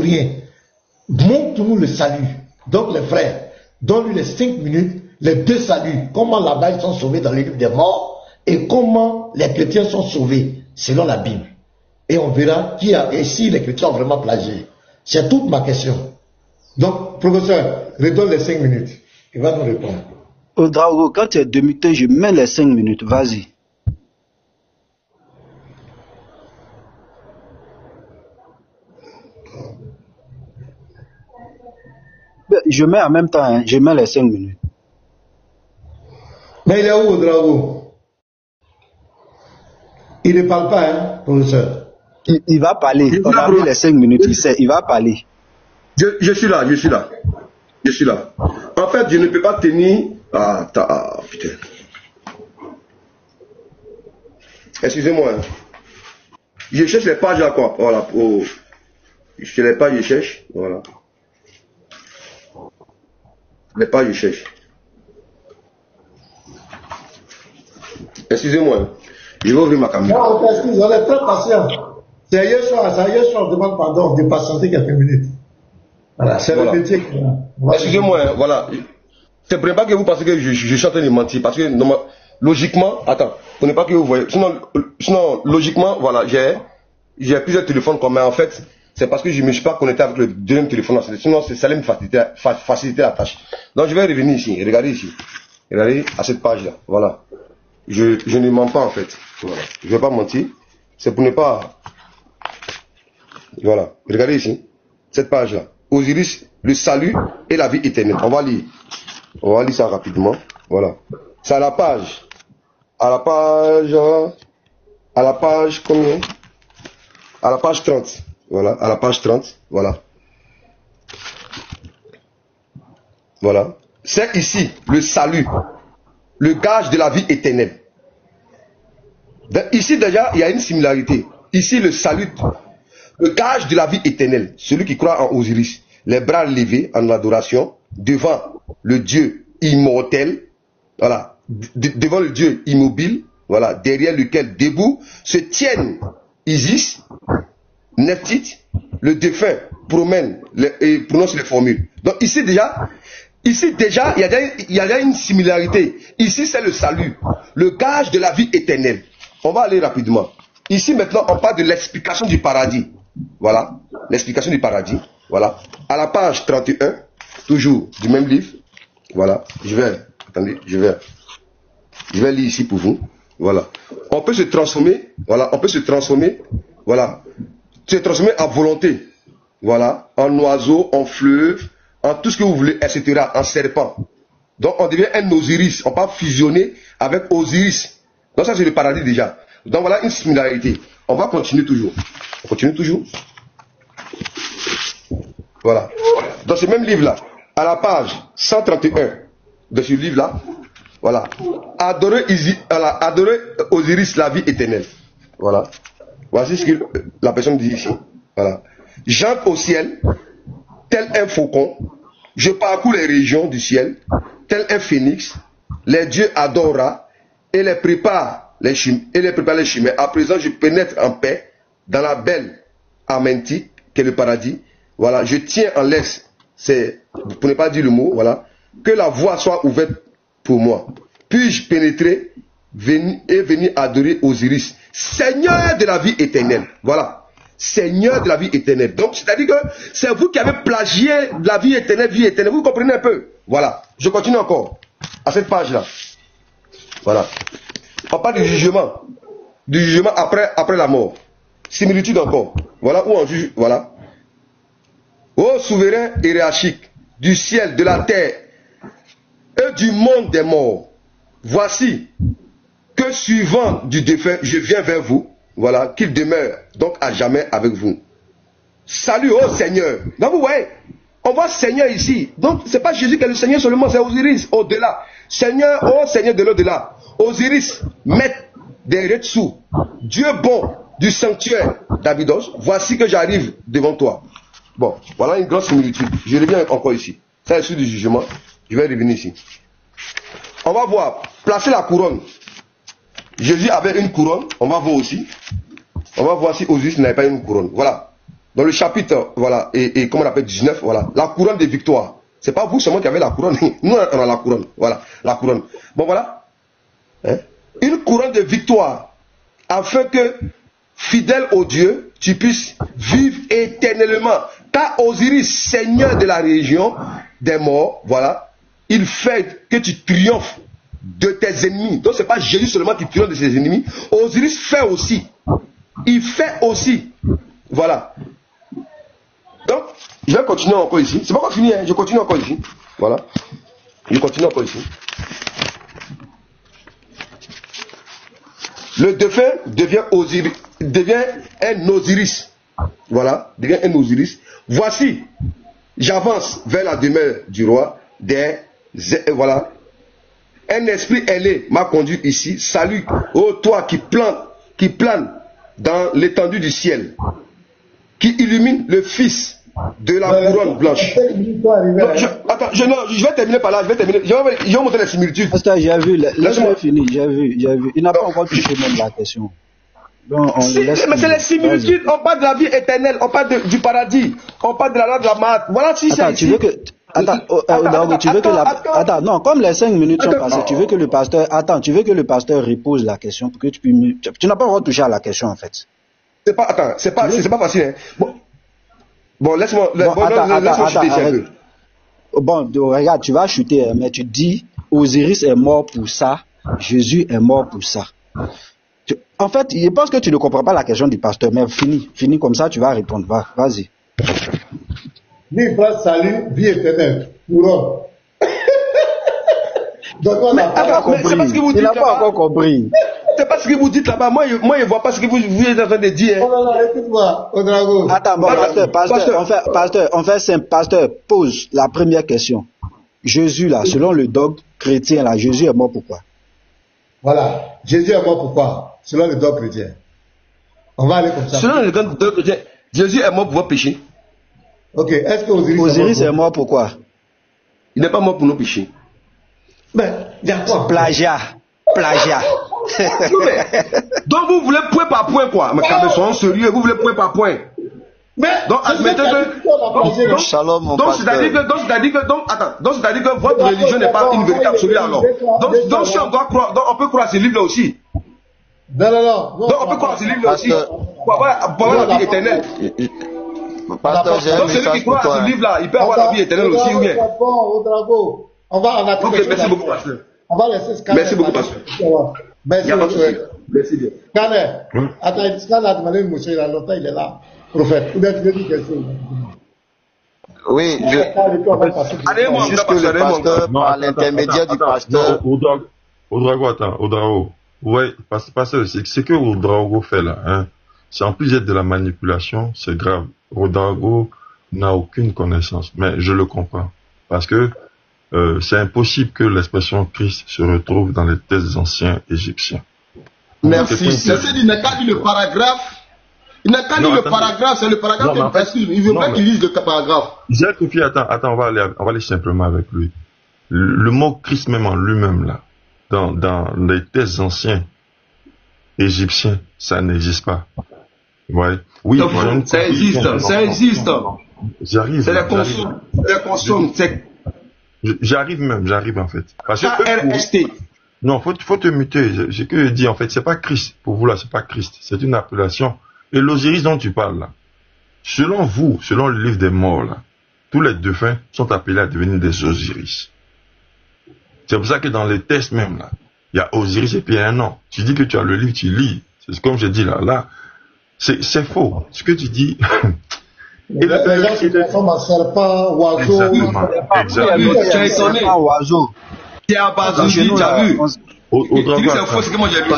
rien. Montre-nous le salut. Donc les frères, donne-lui les 5 minutes, les 2 saluts. Comment là-bas ils sont sauvés dans les livres des morts et comment les chrétiens sont sauvés selon la Bible. Et on verra qui a, et si les chrétiens ont vraiment plagié. C'est toute ma question. Donc, professeur, redonne les 5 minutes. Il va nous répondre. Ouedraogo, quand tu es demi-temps, je mets les 5 minutes. Vas-y. Je mets en même temps, hein, je mets les 5 minutes. Mais il est où, Ouedraogo? Il ne parle pas, hein, professeur. Il va parler. On a mis les 5 minutes, il va parler. Je suis là. En fait, je ne peux pas tenir... putain. Excusez-moi. Hein. Je cherche les pages là, quoi. Voilà. C'est les pages, je cherche. Voilà. Les pages, je cherche. Excusez-moi. Hein. Je vais ouvrir ma caméra. Non, on s'excuse, on est très patient. C'est hier soir, on demande pardon de patienter quelques minutes. Voilà, c'est le métier. Excusez-moi, hein, voilà. C'est pour ne pas que vous pensez que je suis en train de mentir. Parce que, logiquement, attends, pour ne pas que vous voyez. Sinon logiquement, voilà, j'ai plusieurs téléphones comme mais en fait, c'est parce que je ne me suis pas connecté avec le deuxième téléphone. Sinon, ça allait me faciliter la tâche. Donc, je vais revenir ici. Regardez ici. Regardez à cette page-là. Voilà. Je ne mens pas, en fait. Voilà. Je ne vais pas mentir. C'est pour ne pas... Voilà. Regardez ici. Cette page-là. Osiris, le salut et la vie éternelle. On va lire. On va lire ça rapidement. Voilà. C'est à la page. À la page combien? À la page 30. Voilà. À la page 30. Voilà. Voilà. C'est ici le salut. Le gage de la vie éternelle. Ici déjà, il y a une similarité. Ici, le salut. Le gage de la vie éternelle, celui qui croit en Osiris, les bras levés en adoration, devant le Dieu immortel, voilà, devant le Dieu immobile, voilà, derrière lequel debout se tiennent Isis, Nephthys, le défunt promène et prononce les formules. Donc ici déjà, il y a une similarité. Ici c'est le salut, le gage de la vie éternelle. On va aller rapidement. Ici maintenant on parle de l'explication du paradis. Voilà, l'explication du paradis. Voilà, à la page 31, toujours du même livre. Voilà, je vais lire ici pour vous. Voilà, on peut se transformer. Voilà, on peut se transformer. Voilà, se transformer à volonté. Voilà, en oiseau, en fleuve, en tout ce que vous voulez, etc. En serpent. Donc on devient un Osiris. On peut fusionner avec Osiris. Donc ça c'est le paradis déjà. Donc voilà une similarité. On va continuer toujours. On continue toujours. Voilà. Dans ce même livre-là, à la page 131 de ce livre-là, voilà. Adorer Osiris, la vie éternelle. Voilà. Voici ce que la personne dit ici. Voilà. J'entre au ciel, tel un faucon. Je parcours les régions du ciel, tel un phénix. Les dieux adorent et les préparent les chemins. À présent, je pénètre en paix dans la belle Amenti, qui est le paradis. Voilà, je tiens en laisse, pour ne pas dire le mot, voilà, que la voie soit ouverte pour moi. Puis-je pénétrer et venir adorer Osiris, Seigneur de la vie éternelle. Voilà, Seigneur de la vie éternelle. Donc, c'est-à-dire que c'est vous qui avez plagié la vie éternelle, vous comprenez un peu. Voilà, je continue encore, à cette page-là. Voilà. On parle du jugement après la mort. Similitude encore. Voilà où on juge. Voilà. Ô souverain hiérarchique du ciel, de la terre et du monde des morts, voici que suivant du défunt, je viens vers vous. Voilà, qu'il demeure donc à jamais avec vous. Salut, ô Seigneur. Donc vous voyez, on voit Seigneur ici. Donc c'est pas Jésus qui est le Seigneur seulement, c'est Osiris au-delà. Seigneur, ô Seigneur de l'au-delà. Osiris, maître des Retsous, Dieu bon du sanctuaire d'Abydos, voici que j'arrive devant toi. Bon, voilà une grosse similitude. Je reviens encore ici. Ça est sur du jugement. Je vais revenir ici. On va voir, placer la couronne. Jésus avait une couronne, on va voir aussi. On va voir si Osiris n'avait pas une couronne. Voilà. dans le chapitre, voilà, et comment on appelle 19, voilà, la couronne de victoire. C'est pas vous seulement qui avez la couronne. Nous, on a la couronne. Voilà, la couronne. Bon, voilà. Hein? Une couronne de victoire, afin que, fidèle au Dieu, tu puisses vivre éternellement. Car Osiris, seigneur de la région des morts, voilà, il fait que tu triomphes de tes ennemis. Donc, c'est pas Jésus seulement qui triomphe de ses ennemis. Osiris fait aussi. Il fait aussi. Voilà. Donc, je vais continuer encore ici. C'est pas encore fini, hein? Je continue encore ici. Voilà. Je continue encore ici. Le défunt devient un Osiris. Voilà. Devient un Osiris. Voici, j'avance vers la demeure du roi. Voilà. Un esprit ailé m'a conduit ici. Salut, ô toi qui plane dans l'étendue du ciel, qui illumine le fils de la couronne blanche. Non, je vais terminer par là. Je vais montrer les similitudes. Pasteur, j'ai vu. Laisse-moi finir. J'ai vu. Il n'a pas encore touché même la question. Donc, mais c'est les similitudes. On parle de la vie éternelle. On parle du paradis. On parle de la loi de la mort. Voilà si c'est ici. Attends, non, comme les 5 minutes sont passées, tu veux que le pasteur repose la question pour que tu puisses. Tu n'as pas encore touché à la question en fait. C'est pas facile. Hein. Bon, laisse-moi chuter un peu. Bon, regarde, tu vas chuter, mais tu dis Osiris est mort pour ça, Jésus est mort pour ça. En fait, je pense que tu ne comprends pas la question du pasteur, mais finis comme ça, tu vas répondre. Vas-y. Lui, frère, salut, vie éternelle, couronne. Donc, on n'a pas compris. C'est pas ce que vous dites là-bas. Il n'a pas encore compris. C'est pas ce que vous dites là-bas. Moi, je vois pas ce que vous êtes en train de dire. Hein. Oh non, écoute-moi, Odrago. Attends, bon, pasteur, on fait simple. Pasteur, pose la première question. Jésus, là, selon le dogme chrétien, là, Jésus est mort pourquoi? Voilà. Jésus est mort pourquoi? Selon le dogme chrétien. On va aller comme ça. Selon le dogme chrétien, Jésus est mort pour votre péché. Ok, est-ce que Osiris est mort pourquoi? Il n'est pas mort pour nos péchés. Mais, il y a quoi? Plagiat. Donc vous voulez point par point quoi? Mais quand même, soyons sérieux, vous voulez point par point. Mais, donc admettez que. Shalom, mon donc c'est-à-dire que votre religion n'est pas une vérité absolue alors. Donc si on doit croire, donc on peut croire à ces livres-là aussi. Non. Donc on peut croire à ces livres-là aussi. Pour avoir la vie éternelle. Pasteur, donc celui qui croit à ce livre-là, il peut avoir la vie éternelle aussi ou bien? On va en attendre. Ok, merci beaucoup, pasteur. On va laisser Scanner. Merci beaucoup, pasteur. Merci bien. Scanner. Attends, Scanner a demandé une monsieur, il a longtemps, il est là. Prophète. Ou bien tu veux dire quelque chose? Oui, juste que le pasteur, par l'intermédiaire du pasteur. Odrago. Ouais, pasteur, c'est que Odrago fait là, hein. C'est en plus d'être de la manipulation, c'est grave. Odrago n'a aucune connaissance, mais je le comprends. Parce que c'est impossible que l'expression Christ se retrouve dans les textes anciens égyptiens. Merci. Il n'a qu'à lire le paragraphe. Il n'a qu'à lire le paragraphe, c'est le paragraphe. Il veut pas qu'il lise le paragraphe. Attends, on va aller simplement avec lui. Le mot Christ même en lui-même là, dans les textes anciens égyptiens, ça n'existe pas. Ouais. Oui, ça existe. J'arrive. C'est la consonne. J'arrive en fait. Parce que non, faut te muter. Ce que je dis en fait, c'est pas Christ. Pour vous là, c'est pas Christ. C'est une appellation. Et l'Osiris dont tu parles là, selon vous, selon le livre des morts là, tous les défunts sont appelés à devenir des Osiris. C'est pour ça que dans les textes même là, il y a Osiris et puis il y a un nom. Tu dis que tu as le livre, tu lis. C'est comme je dis là, c'est faux. Ce que tu dis. Et les gens se transforment en serpent, oiseau. Exactement. Oiseau. Il y a Bazoudi, tu as vu. C'est faux, c'est que moi j'ai lu.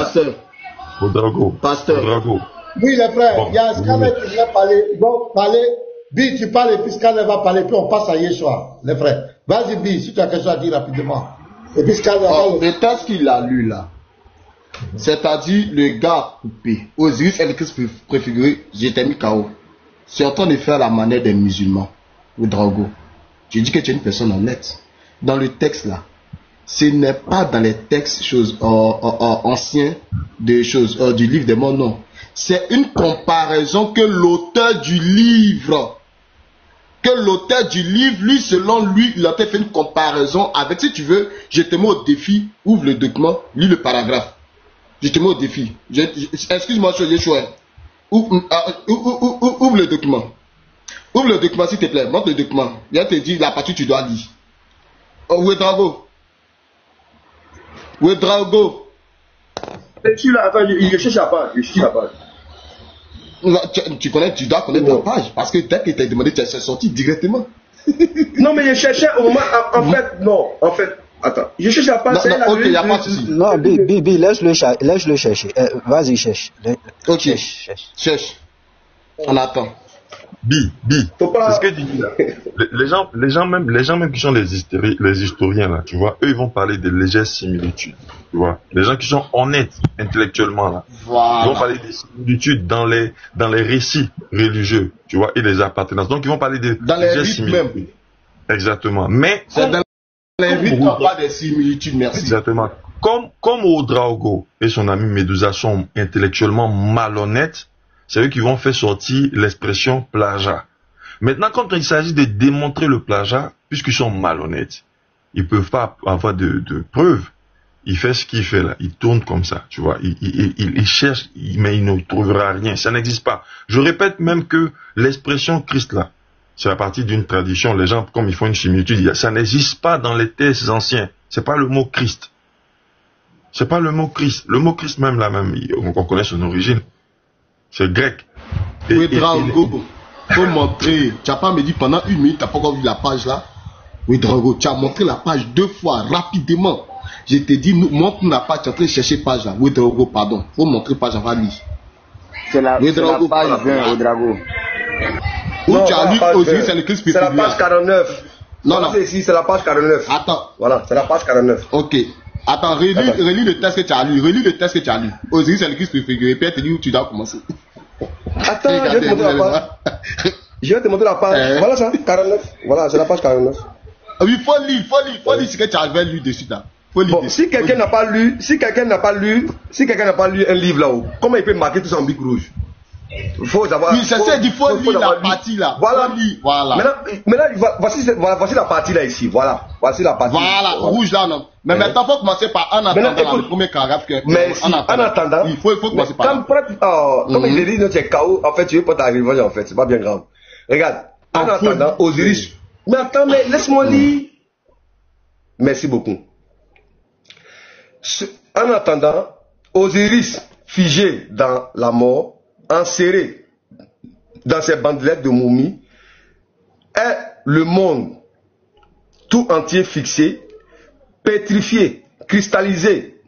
Pasteur. Oui, les frères, il y a Scanner qui vient parler. Donc, Bi, tu parles et puis Scanner va parler, puis on passe à Yeshua, les frères. Vas-y, Bi, si tu as quelque chose à dire rapidement. Et puis Scanner va parler. Le texte qu'il a lu là, c'est-à-dire le gars coupé, Osiris est le Christ préfiguré, j'étais mis KO. C'est en train de faire la manière des musulmans, ou Drago. Je dis que tu es une personne honnête. Dans le texte là, ce n'est pas dans les textes anciens des choses du livre des morts, non. C'est une comparaison que l'auteur du livre, lui, selon lui, il a fait une comparaison avec, si tu veux, je te mets au défi, ouvre le document, lis le paragraphe. Je te mets au défi. Excuse-moi, je suis ouvre le document. Ouvre le document, s'il te plaît. Montre le document. Viens te dire la partie que tu dois lire. Oh, Ouedraogo. Ouedraogo. Je suis là, attends, je cherche la page. Je cherche la page. Tu connais, tu dois connaître la page. Parce que dès qu'il t'a demandé, tu es sorti directement. Non, mais je cherchais au moment. En fait, attends. Je cherche la page. Ok, il n'y a pas de souci. Non, Bibi, laisse-le chercher. Vas-y, cherche. Ok, cherche. On attend. Bi, pas... c'est ce que tu dis là. Les gens même qui sont les historiens là, tu vois, eux ils vont parler de légères similitudes, tu vois. Les gens qui sont honnêtes intellectuellement là, voilà. Ils vont parler des similitudes dans les récits religieux, tu vois, et les appartenances. Donc ils vont parler de dans les rites même. Exactement. Mais c'est dans les rites qu'on parle des similitudes, merci. Exactement. Comme Ouedraogo et son ami Medusa sont intellectuellement malhonnêtes, c'est eux qui vont faire sortir l'expression plagiat. Maintenant, quand il s'agit de démontrer le plagiat, puisqu'ils sont malhonnêtes, ils peuvent pas avoir de preuves. Il fait ce qu'il fait là, il tourne comme ça, tu vois. Il cherche, mais il ne trouvera rien. Ça n'existe pas. Je répète même que l'expression Christ là, c'est à partir d'une tradition. Les gens, comme ils font une similitude, ça n'existe pas dans les textes anciens. C'est pas le mot Christ. C'est pas le mot Christ. Le mot Christ même là, on connaît son origine. C'est grec. Oui, Drago, faut montrer. Tu n'as pas me dit pendant 1 minute, tu n'as pas encore vu la page là. Oui, Drago, tu as montré la page 2 fois, rapidement. Je t'ai dit, montre-nous la page, tu es en train de chercher page là. Oui, Drago, pardon. Faut montrer page avant lire. C'est la page 20, Drago. Où tu as lu Osiris et le Christ. C'est la page 49. Non. C'est la page 49. Attends. Voilà, c'est la page 49. Ok. Attends, relis le texte que tu as lu. Relis le texte que tu as lu. Osiris et le Christ préfiguré. Puis elle te dit où tu dois commencer. Attends, je vais te montrer la page. Je vais te montrer la page. Voilà ça, 49. Voilà, c'est la page 49. Oui, il faut lire ce que tu avais lu dessus là. Bon, si quelqu'un n'a pas lu un livre là-haut, comment il peut marquer tout ça en bic rouge? Faut savoir. Oui, c'est ça, il faut lire la partie là. Voilà. Maintenant, voici la partie là ici. Voilà. Voici la partie. Voilà, rouge là, non. Mais maintenant, il faut commencer par en attendant le premier paragraphe. Mais en attendant, il faut commencer par. Comme il dit, c'est KO, en fait, tu veux pas t'arriver, en fait, c'est pas bien grave. Regarde, en attendant, Osiris. Mais attends, mais laisse-moi lire. Merci beaucoup. En attendant, Osiris, figé dans la mort, enserré dans ses bandelettes de momies, est le monde tout entier fixé, pétrifié, cristallisé,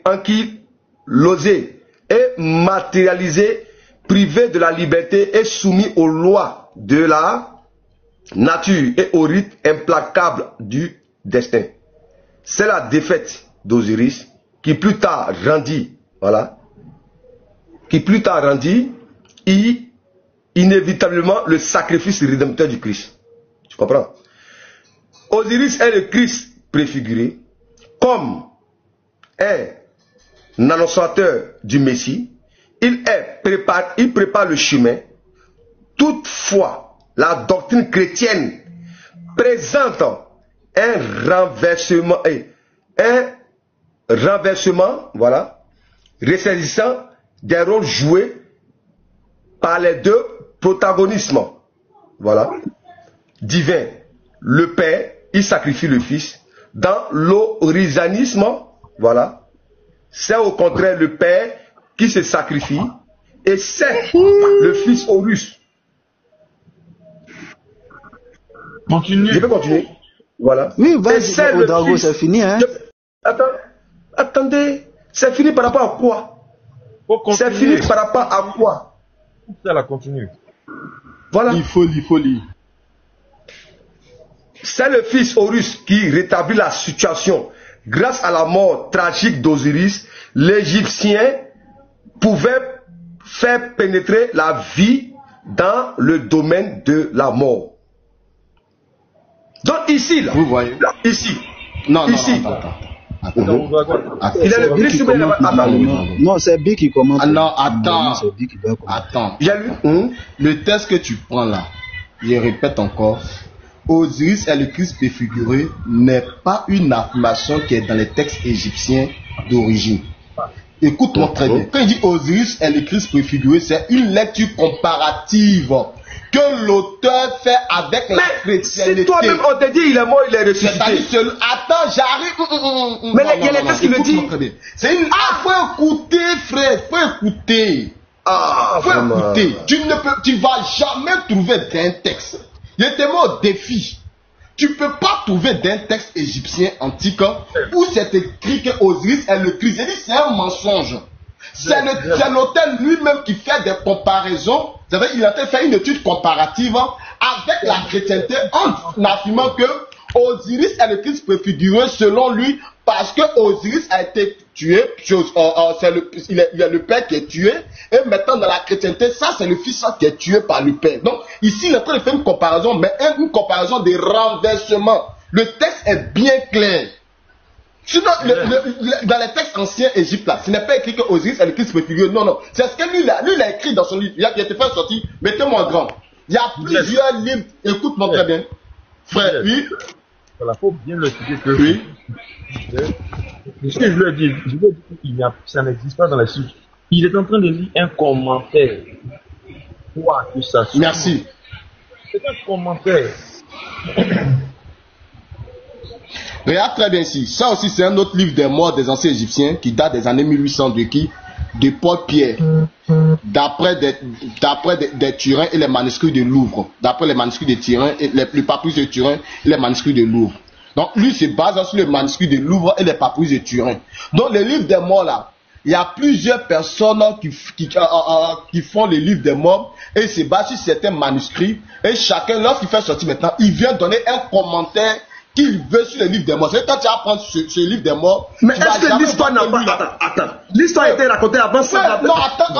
ankylosé et matérialisé, privé de la liberté et soumis aux lois de la nature et aux rites implacables du destin. C'est la défaite d'Osiris qui plus tard rendit, inévitablement le sacrifice rédempteur du Christ. Tu comprends? Osiris est le Christ préfiguré comme un annonciateur du Messie. Il prépare le chemin. Toutefois, la doctrine chrétienne présente un renversement, ressaisissant des rôles joués par les deux protagonistes, divin. Le Père, il sacrifie le Fils. Dans l'orizanisme, c'est au contraire le Père qui se sacrifie et c'est le Fils Horus. Continue. Je peux continuer. Voilà. Oui, vas-y, Drago, c'est fini, hein. Attendez, c'est fini par rapport à quoi? C'est fini par rapport à quoi? Ça la continue. Voilà. Il faut lire. C'est le Fils Horus qui rétablit la situation. Grâce à la mort tragique d'Osiris, l'Égyptien pouvait faire pénétrer la vie dans le domaine de la mort. Donc ici, là, vous voyez. Là, ici, non, ici, non. Il est le Christ ou bien non, c'est B qui commence. Ah non, attends. C'est B qui doit commencer. Attends. J'ai lu le texte que tu prends là. Je répète encore. Osiris est le Christ préfiguré n'est pas une affirmation qui est dans les textes égyptiens d'origine. Écoute-moi très bien. Quand il dit Osiris est le Christ préfiguré, c'est une lecture comparative que l'auteur fait avec la chrétienté. Si toi-même on te dit il est mort, il est ressuscité. Attends, j'arrive. Mais il y a les textes qui le disent. C'est une. Ah, faut écouter, frère, faut écouter. Faut écouter. Tu vas jamais trouver d'un texte. Il est tellement au défi. Tu peux pas trouver d'un texte égyptien antique où c'est écrit que Osiris est le Christ. J'ai dit c'est un mensonge. C'est l'auteur lui-même qui fait des comparaisons. Vous savez, il a fait une étude comparative avec la chrétienté en affirmant que Osiris est le Christ préfiguré selon lui parce que Osiris a été tué. Il y a le père qui est tué. Et maintenant dans la chrétienté, ça c'est le fils qui est tué par le père. Donc ici il est en train de faire une comparaison, mais une comparaison de renversement. Le texte est bien clair. Sinon, dans les textes anciens Égypte là, ce n'est pas écrit que Osiris est le Christ préfiguré. Non, non. C'est ce que lui il a écrit dans son livre. Il a été fait sortir. Mettez-moi en grand. Il y a plusieurs livres. Écoute-moi très bien. Frère, oui. Il faut bien le dire que. Oui. Ce que je lui ai dit, ça n'existe pas dans la suite. Il est en train de lire un commentaire. Quoi que ça soit. Merci. C'est un commentaire. Regarde très bien ici. Ça aussi, c'est un autre livre des morts des anciens Égyptiens qui date des années 1800 de qui? De Paul Pierre. D'après des Turins et les manuscrits de Louvre. D'après les manuscrits de Turin et les papyrus de Turin et les manuscrits de Louvre. Donc, lui se base sur les manuscrits de Louvre et les papyrus de Turin. Donc, les livres des morts là, il y a plusieurs personnes qui font les livres des morts et se basent sur certains manuscrits. Et chacun, lorsqu'il fait sortir maintenant, il vient donner un commentaire qu'il veut sur le livre des morts. C'est quand tu vas prendre ce livre des morts. Mais est-ce que l'histoire n'a pas. Attends. L'histoire a été racontée avant ça. Non, attends,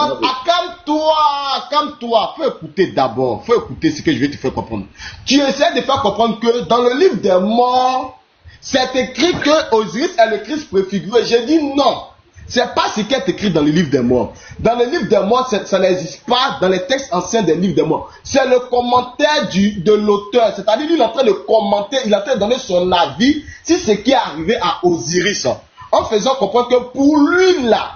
calme-toi. Faut écouter d'abord. Faut écouter ce que je vais te faire comprendre. Tu essaies de faire comprendre que dans le livre des morts, c'est écrit que Osiris est le Christ préfiguré. J'ai dit non. C'est pas ce qui est écrit dans le livre des morts. Dans le livre des morts, ça n'existe pas dans les textes anciens des livres des morts. C'est le commentaire de l'auteur. C'est-à-dire, lui, il est en train de commenter, il est en train de donner son avis sur ce qui est arrivé à Osiris. En faisant comprendre que pour lui, là,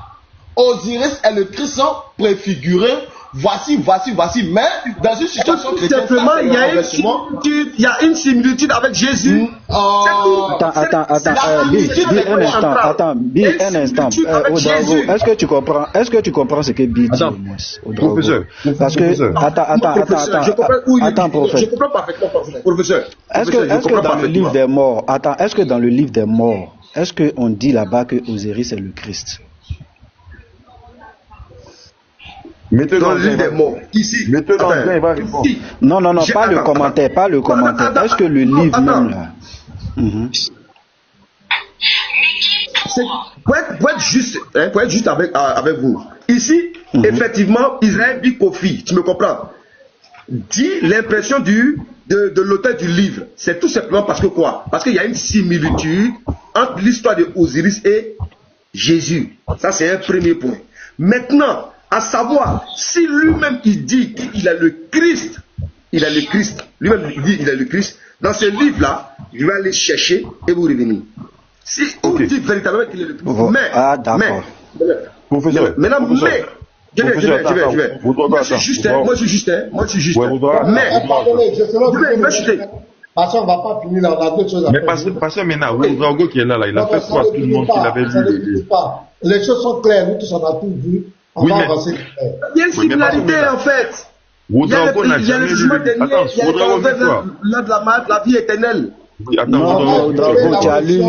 Osiris est le Christ préfiguré. Voici. Mais dans une situation chrétienne, simplement, il y a une similitude avec Jésus. Attends, Bill, un instant. Odrago, est-ce que tu comprends ce que Bill dit, professeur. Parce que, attends, prophète. Je comprends parfaitement, professeur. Est-ce que dans le livre des morts, est-ce que dans le livre des morts, est-ce qu'on dit là-bas que Osiris est le Christ? Mettez dans le livre des morts. Ici. Mettez dans le il va répondre. Non, pas le commentaire, Est-ce que le livre même là? Pour être juste avec vous. Ici, effectivement, Israël Bikofi, tu me comprends? Dit l'impression de l'auteur du livre. C'est tout simplement parce que quoi? Parce qu'il y a une similitude entre l'histoire de Osiris et Jésus. Ça, c'est un premier point. Maintenant, à savoir, si lui-même il dit qu'il est le Christ, lui-même il dit qu'il est le Christ, dans ce livre-là, je vais aller chercher et vous revenir. Si on dit véritablement qu'il est le Christ, professeur, moi je suis juste, Parce qu'on ne va pas finir là, on a d'autres choses à faire. Mais passer maintenant, Ouedraogo qui est là, il a fait croire à tout le monde qu'il avait lu le livre. Les choses sont claires, nous tous on a tout vu. On va avancer. Il y a une similarité en fait. Ouedraogo n'a jamais lu le livre. Attends, Ouedraogo, mets-toi. La vie éternelle. Attends, Ouedraogo, tu as lu.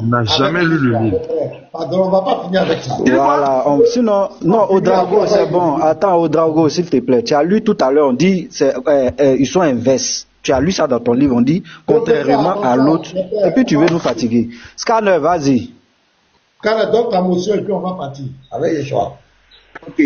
On n'a jamais lu le livre. Pardon, on ne va pas finir avec ça. Voilà. Sinon, non, Ouedraogo, c'est bon. Attends, Ouedraogo, s'il te plaît. Tu as lu tout à l'heure, on dit, ils sont inverses. Tu as lu ça dans ton livre, on dit, contrairement à l'autre. Et puis tu veux nous fatiguer. Scanner, vas-y. Scanner, donne ta motion et puis on va partir. Avec les choix. Ok.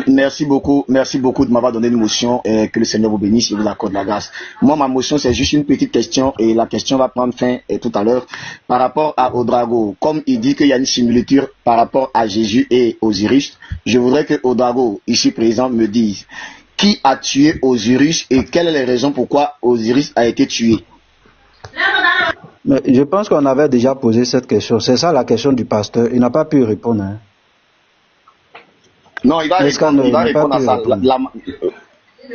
Merci beaucoup de m'avoir donné une motion et que le Seigneur vous bénisse et vous accorde la grâce. Moi, ma motion, c'est juste une petite question et la question va prendre fin tout à l'heure. Par rapport à Odrago, comme il dit qu'il y a une similitude par rapport à Jésus et Osiris, je voudrais que Odrago, ici présent, me dise qui a tué Osiris et quelles sont les raisons pourquoi Osiris a été tué. Mais je pense qu'on avait déjà posé cette question. C'est ça la question du pasteur. Il n'a pas pu répondre. Hein. Non, il va répondre à ça.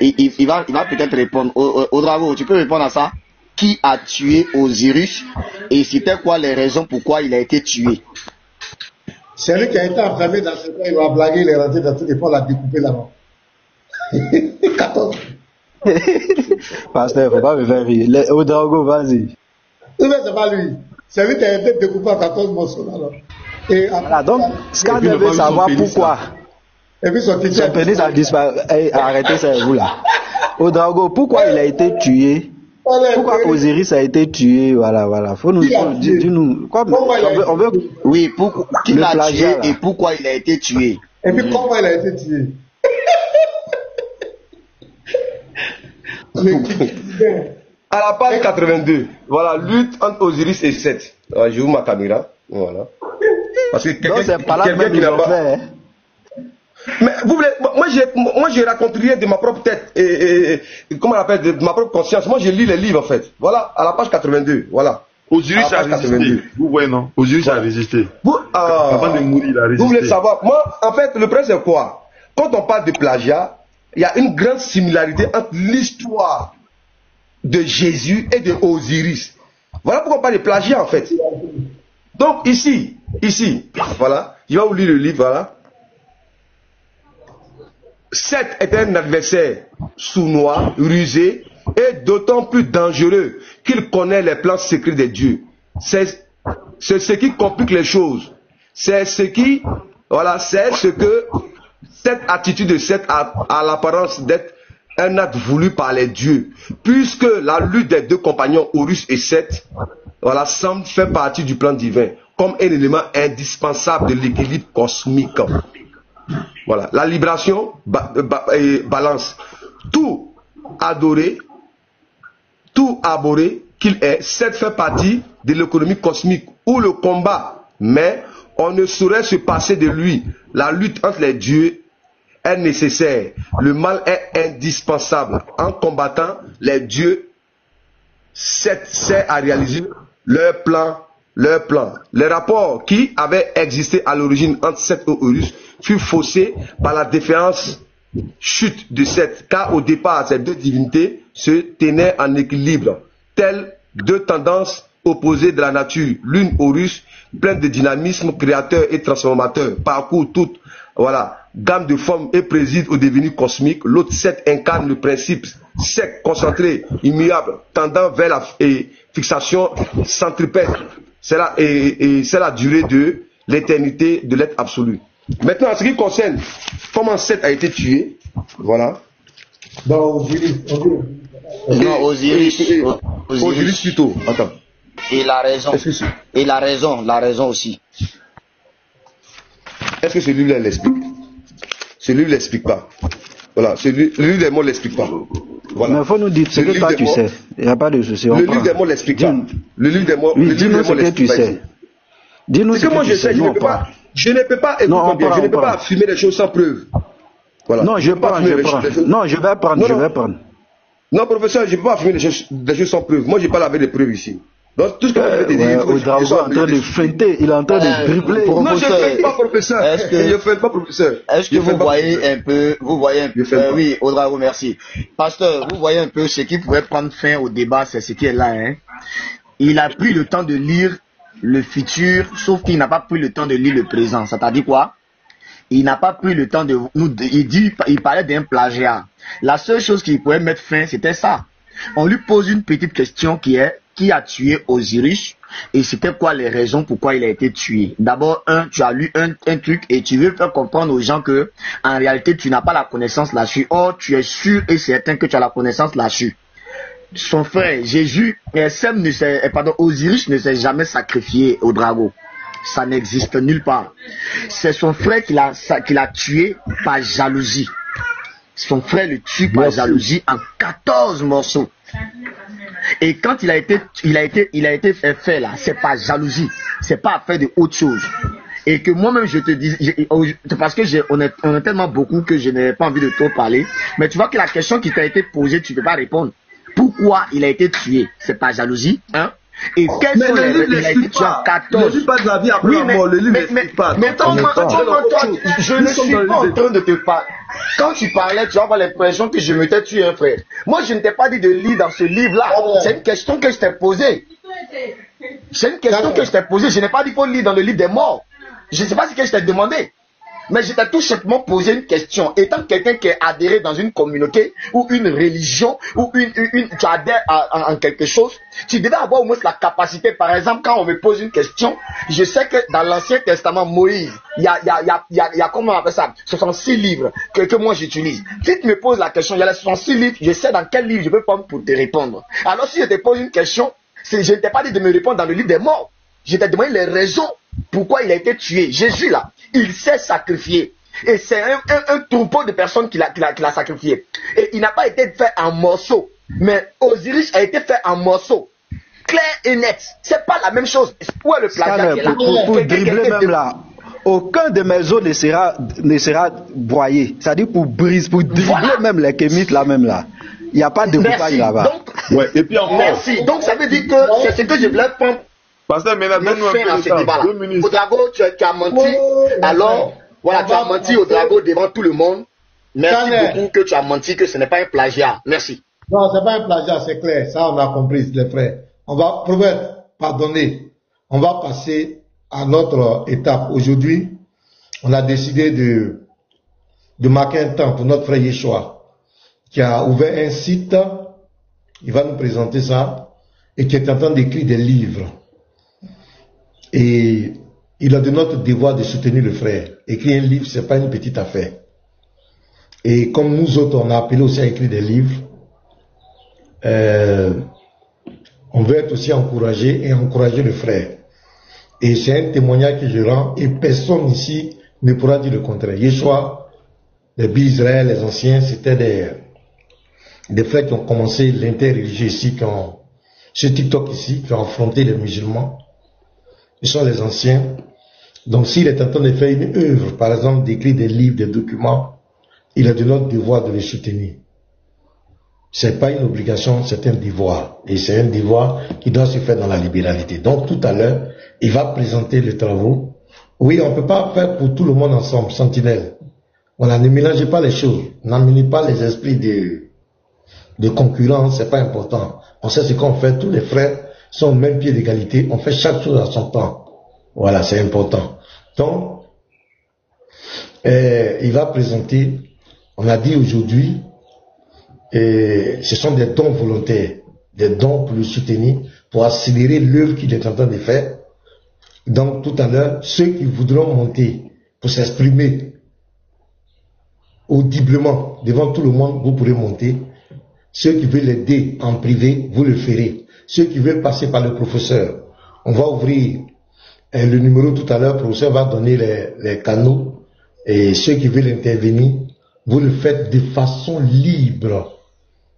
Il va peut-être répondre. Odrago, tu peux répondre à ça? Qui a tué Osiris et c'était quoi les raisons pourquoi il a été tué? C'est lui qui a été enfermé dans ce coin, il va blaguer, il est rentré dans tout et puis on l'a découpé là-bas. 14. Pasteur, faut pas me faire rire. Odrago, vas-y. Non, mais c'est pas lui. C'est lui qui a été découpé en 14 morceaux là. Et voilà, donc, Scan veut savoir pourquoi. Et puis son pénis a disparu. Hey, arrêtez ça, vous là. Odrago, pourquoi il a été tué? Pourquoi Osiris a été tué? Voilà. Faut nous dis-nous. On veut. Oui, qui l'a tué et pourquoi il a été tué? Et puis comment il a été tué? À la page 82, voilà, lutte entre Osiris et Seth. Alors, je vous ma caméra, voilà. Parce que quelqu'un qui n'a pas... Fait, hein? Mais vous voulez, moi je raconte rien de ma propre tête et comment on appelle, de ma propre conscience. Moi je lis les livres en fait. Voilà, à la page 82, voilà. Osiris a résisté. Vous voyez non? Osiris a résisté. Avant de mourir, il a résisté. Vous voulez savoir? Moi, en fait, le problème c'est quoi? Quand on parle de plagiat, il y a une grande similarité entre l'histoire de Jésus et de Osiris. Voilà pourquoi on parle de plagiat en fait. Donc ici, voilà, je vais vous lire le livre, voilà. Seth est un adversaire sournois, rusé et d'autant plus dangereux qu'il connaît les plans secrets de Dieu. C'est ce qui complique les choses. C'est ce que cette attitude de Seth a l'apparence d'être un acte voulu par les dieux, puisque la lutte des deux compagnons Horus et Seth, voilà, semble faire partie du plan divin, comme un élément indispensable de l'équilibre cosmique. Voilà, la libération balance. Tout abhorré qu'il est, Seth fait partie de l'économie cosmique ou le combat, mais on ne saurait se passer de lui. La lutte entre les dieux est nécessaire. Le mal est indispensable. En combattant les dieux, Seth sert à réaliser leur plan. Les rapports qui avaient existé à l'origine entre Seth et Horus furent faussés par la différence chute de Seth, car au départ ces deux divinités se tenaient en équilibre, telles deux tendances opposées de la nature. L'une, Horus, pleine de dynamisme créateur et transformateur, parcourt toute gamme de formes et préside au devenir cosmique. L'autre, Seth, incarne le principe sec, concentré, immuable, tendant vers la fixation centripète. C'est la durée de l'éternité de l'être absolu. Maintenant, en ce qui concerne comment Seth a été tué, voilà. Non, Osiris plutôt. Attends. Et la raison. La raison aussi. Est-ce que ce livre-là l'explique? Ce livre ne l'explique pas. Voilà, le livre des mots ne l'explique pas. Voilà. Mais il faut nous dire ce que toi tu sais. Il n'y a pas de souci. Le livre des mots ne l'explique pas. Le livre des mots, dis-nous ce que tu sais. Dis-nous ce que moi je sais, je ne peux pas affirmer des choses sans preuve. Voilà. Non, je vais prendre. Non, professeur, je ne peux pas affirmer des choses sans preuve. Moi, je parle avec des preuves ici. Donc, tout ce que vous pouvez dire, Odrago est en train de feinter, il est en train de dribbler. Non, je ne fais pas, professeur. Je ne fais pas, professeur. Est-ce que vous voyez un peu, oui, Odrago, merci. Pasteur, vous voyez un peu ce qui pourrait prendre fin au débat, c'est ce qui est là, hein. Il a pris le temps de lire le futur, sauf qu'il n'a pas pris le temps de lire le présent. Ça t'a dit quoi? Il n'a pas pris le temps de nous. Il parlait d'un plagiat. La seule chose qui pouvait mettre fin, c'était ça. On lui pose une petite question qui est: qui a tué Osiris et c'était quoi les raisons pourquoi il a été tué? D'abord, tu as lu un truc et tu veux faire comprendre aux gens que en réalité tu n'as pas la connaissance là-dessus. Or, tu es sûr et certain que tu as la connaissance là-dessus. Son frère Jésus, Osiris ne s'est jamais sacrifié au dragon. Ça n'existe nulle part. C'est son frère qui l'a tué par jalousie. Son frère le tue par jalousie en 14 morceaux. Et quand il a été fait là, c'est pas jalousie, c'est pas affaire de autre chose. Et que moi-même je te dis, parce que on est tellement beaucoup que je n'ai pas envie de trop parler, mais tu vois que la question qui t'a été posée, tu ne peux pas répondre. Pourquoi il a été tué? C'est pas jalousie, hein? Et quels sont il a été tué en 14. Le livre pas de la vie après la mort, le livre n'explique pas. Mais toi, je ne suis pas en train de te parler. Quand tu parlais, tu as l'impression que je m'étais tué un frère. Moi, je ne t'ai pas dit de lire dans ce livre-là. C'est une question que je t'ai posée. C'est une question que je t'ai posée. Je n'ai pas dit qu'il faut lire dans le livre des morts. Je ne sais pas ce que je t'ai demandé. Mais je t'ai tout simplement posé une question. Étant quelqu'un qui est adhéré dans une communauté ou une religion ou tu adhères en quelque chose, tu devais avoir au moins la capacité. Par exemple, quand on me pose une question, je sais que dans l'Ancien Testament, Moïse, il y a comment on appelle ça, 66 livres que moi j'utilise. Si tu me poses la question, il y a les 66 livres, je sais dans quel livre je peux prendre pour te répondre. Alors si je te pose une question, je ne t'ai pas dit de me répondre dans le livre des morts. Je t'ai demandé les raisons pourquoi il a été tué. Jésus là, il s'est sacrifié. Et c'est un troupeau de personnes qu'il a sacrifié. Et il n'a pas été fait en morceaux. Mais Osiris a été fait en morceaux. Clair et net. C'est pas la même chose. Où est le plagiat qui est là? Pour dribbler même là. Aucun de mes os ne sera broyé. C'est-à-dire pour dribbler même les kémites là même là. Il n'y a pas de coupage là-bas. Ouais, et puis encore. Merci. Donc ça veut dire que c'est ce que je voulais prendre. Pasteur, mais là, donne-nous un peu de temps. 2 minutes. Au Drago, tu as menti. Alors, voilà, tu as menti au Drago devant tout le monde. Merci beaucoup que tu as menti que ce n'est pas un plagiat. Merci. Non, c'est pas un plagiat, c'est clair. Ça, on a compris, les frères. On va, promettre, pardonner. On va passer à notre étape. Aujourd'hui, on a décidé de marquer un temps pour notre frère Yeshua, qui a ouvert un site. Il va nous présenter ça. Et qui est en train d'écrire des livres. Et il a de notre devoir de soutenir le frère. Écrire un livre, c'est pas une petite affaire. Et comme nous autres, on a appelé aussi à écrire des livres, on veut être aussi encouragé et encourager le frère. Et c'est un témoignage que je rends et personne ici ne pourra dire le contraire. Yeshua, les Bi-Israël, les anciens, c'était des frères qui ont commencé l'inter-religieux ici, ce TikTok ici, qui ont affronté les musulmans. Ils sont les anciens. Donc s'il est en train de faire une œuvre, par exemple d'écrire des livres, des documents, il a de notre devoir de les soutenir. C'est pas une obligation, c'est un devoir. Et c'est un devoir qui doit se faire dans la libéralité. Donc tout à l'heure, il va présenter les travaux. Oui, on ne peut pas faire pour tout le monde ensemble, sentinelle. Voilà, ne mélangez pas les choses. N'amenez pas les esprits de concurrence, c'est pas important. On sait ce qu'on fait, tous les frères sont au même pied d'égalité, on fait chaque chose à son temps. Voilà, c'est important. Donc, il va présenter, on a dit aujourd'hui, ce sont des dons volontaires, des dons pour le soutenir, pour accélérer l'œuvre qu'il est en train de faire. Donc, tout à l'heure, ceux qui voudront monter pour s'exprimer audiblement devant tout le monde, vous pourrez monter. Ceux qui veulent l'aider en privé, vous le ferez. Ceux qui veulent passer par le professeur, on va ouvrir le numéro tout à l'heure, le professeur va donner les canaux, et ceux qui veulent intervenir, vous le faites de façon libre.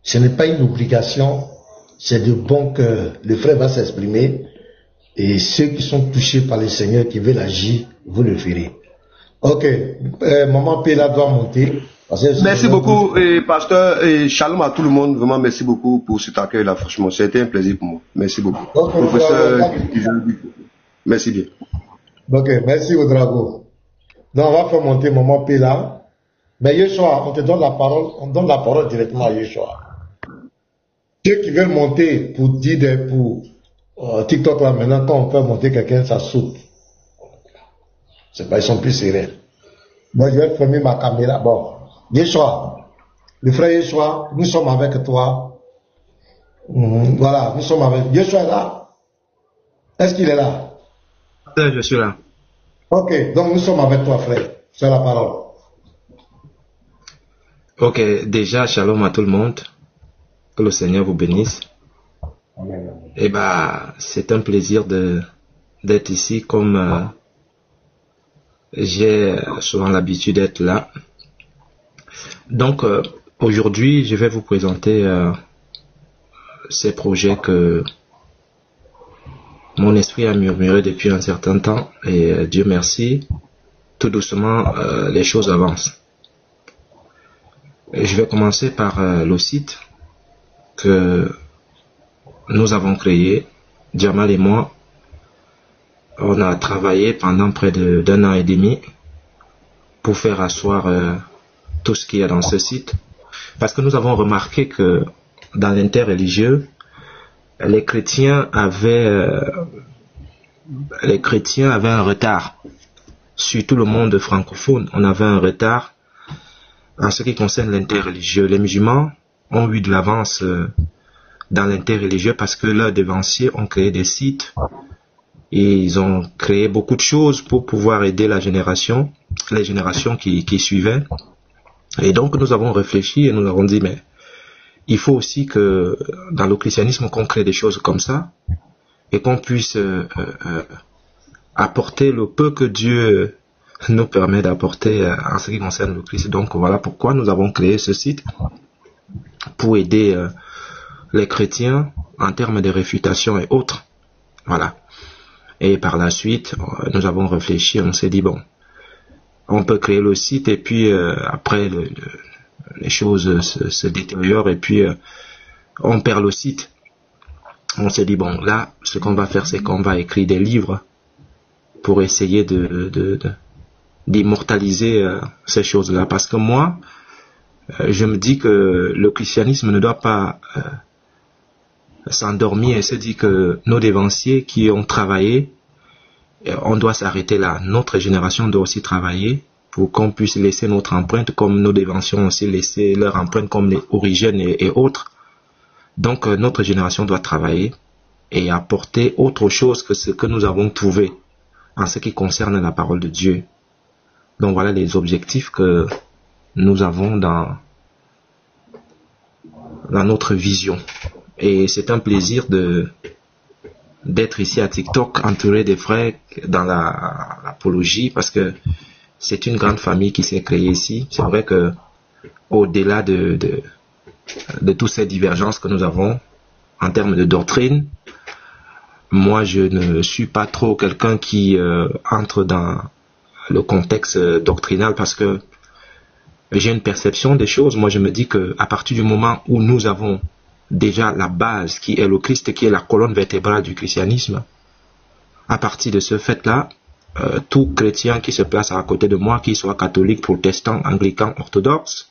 Ce n'est pas une obligation, c'est de bon cœur. Le frère va s'exprimer, et ceux qui sont touchés par le Seigneur, qui veulent agir, vous le ferez. Ok, Maman Péla doit monter. Merci beaucoup, pasteur, et shalom à tout le monde. Vraiment, merci beaucoup pour cet accueil-là. Franchement, c'était un plaisir pour moi. Merci beaucoup. Okay, professeur, merci bien. Ok, merci au Drago. Donc, on va faire monter Maman Péla. Mais Yeshua, on te donne la parole, on donne la parole directement à Yeshua. Ceux qui veulent monter pour dire pour TikTok là, maintenant, quand on fait monter quelqu'un, ça saute. C'est pas, ils sont plus sérieux. Moi, je vais fermer ma caméra. Bon. Yeshua, le frère Yeshua, nous sommes avec toi. Voilà, nous sommes avec. Yeshua est là? Est-ce qu'il est là? Je suis là. Ok, donc nous sommes avec toi, frère. C'est la parole. Ok, déjà, shalom à tout le monde. Que le Seigneur vous bénisse. Amen. Et c'est un plaisir de d'être ici comme j'ai souvent l'habitude d'être là. Donc aujourd'hui, je vais vous présenter ces projets que mon esprit a murmuré depuis un certain temps et Dieu merci, tout doucement les choses avancent. Et je vais commencer par le site que nous avons créé, Jamal et moi. On a travaillé pendant près d'un an et demi pour faire asseoir tout ce qu'il y a dans ce site. Parce que nous avons remarqué que dans l'interreligieux, les chrétiens avaient un retard. Sur tout le monde francophone, on avait un retard en ce qui concerne l'interreligieux. Les musulmans ont eu de l'avance dans l'interreligieux parce que leurs devanciers ont créé des sites et ils ont créé beaucoup de choses pour pouvoir aider les générations qui suivaient. Et donc nous avons réfléchi et nous avons dit mais il faut aussi que dans le christianisme qu'on crée des choses comme ça et qu'on puisse apporter le peu que Dieu nous permet d'apporter en ce qui concerne le Christ. Donc voilà pourquoi nous avons créé ce site pour aider les chrétiens en termes de réfutation et autres. Voilà. Et par la suite, nous avons réfléchi, on s'est dit bon, on peut créer le site et puis après les choses se détériorent et puis on perd le site. On s'est dit bon, là, ce qu'on va faire, c'est qu'on va écrire des livres pour essayer d'immortaliser ces choses-là. Parce que moi, je me dis que le christianisme ne doit pas s'endormir et se dire que nos dévanciers qui ont travaillé, on doit s'arrêter là. Notre génération doit aussi travailler pour qu'on puisse laisser notre empreinte comme nos dévanciers ont aussi laissé leur empreinte comme les Origènes et autres. Donc notre génération doit travailler et apporter autre chose que ce que nous avons trouvé en ce qui concerne la parole de Dieu. Donc voilà les objectifs que nous avons dans notre vision. Et c'est un plaisir d'être ici à TikTok, entouré des frères dans l'apologie, parce que c'est une grande famille qui s'est créée ici. C'est vrai que au-delà de toutes ces divergences que nous avons en termes de doctrine, moi je ne suis pas trop quelqu'un qui entre dans le contexte doctrinal parce que j'ai une perception des choses. Moi je me dis que à partir du moment où nous avons déjà la base qui est le Christ, qui est la colonne vertébrale du christianisme, à partir de ce fait-là, tout chrétien qui se place à côté de moi, qu'il soit catholique, protestant, anglican, orthodoxe,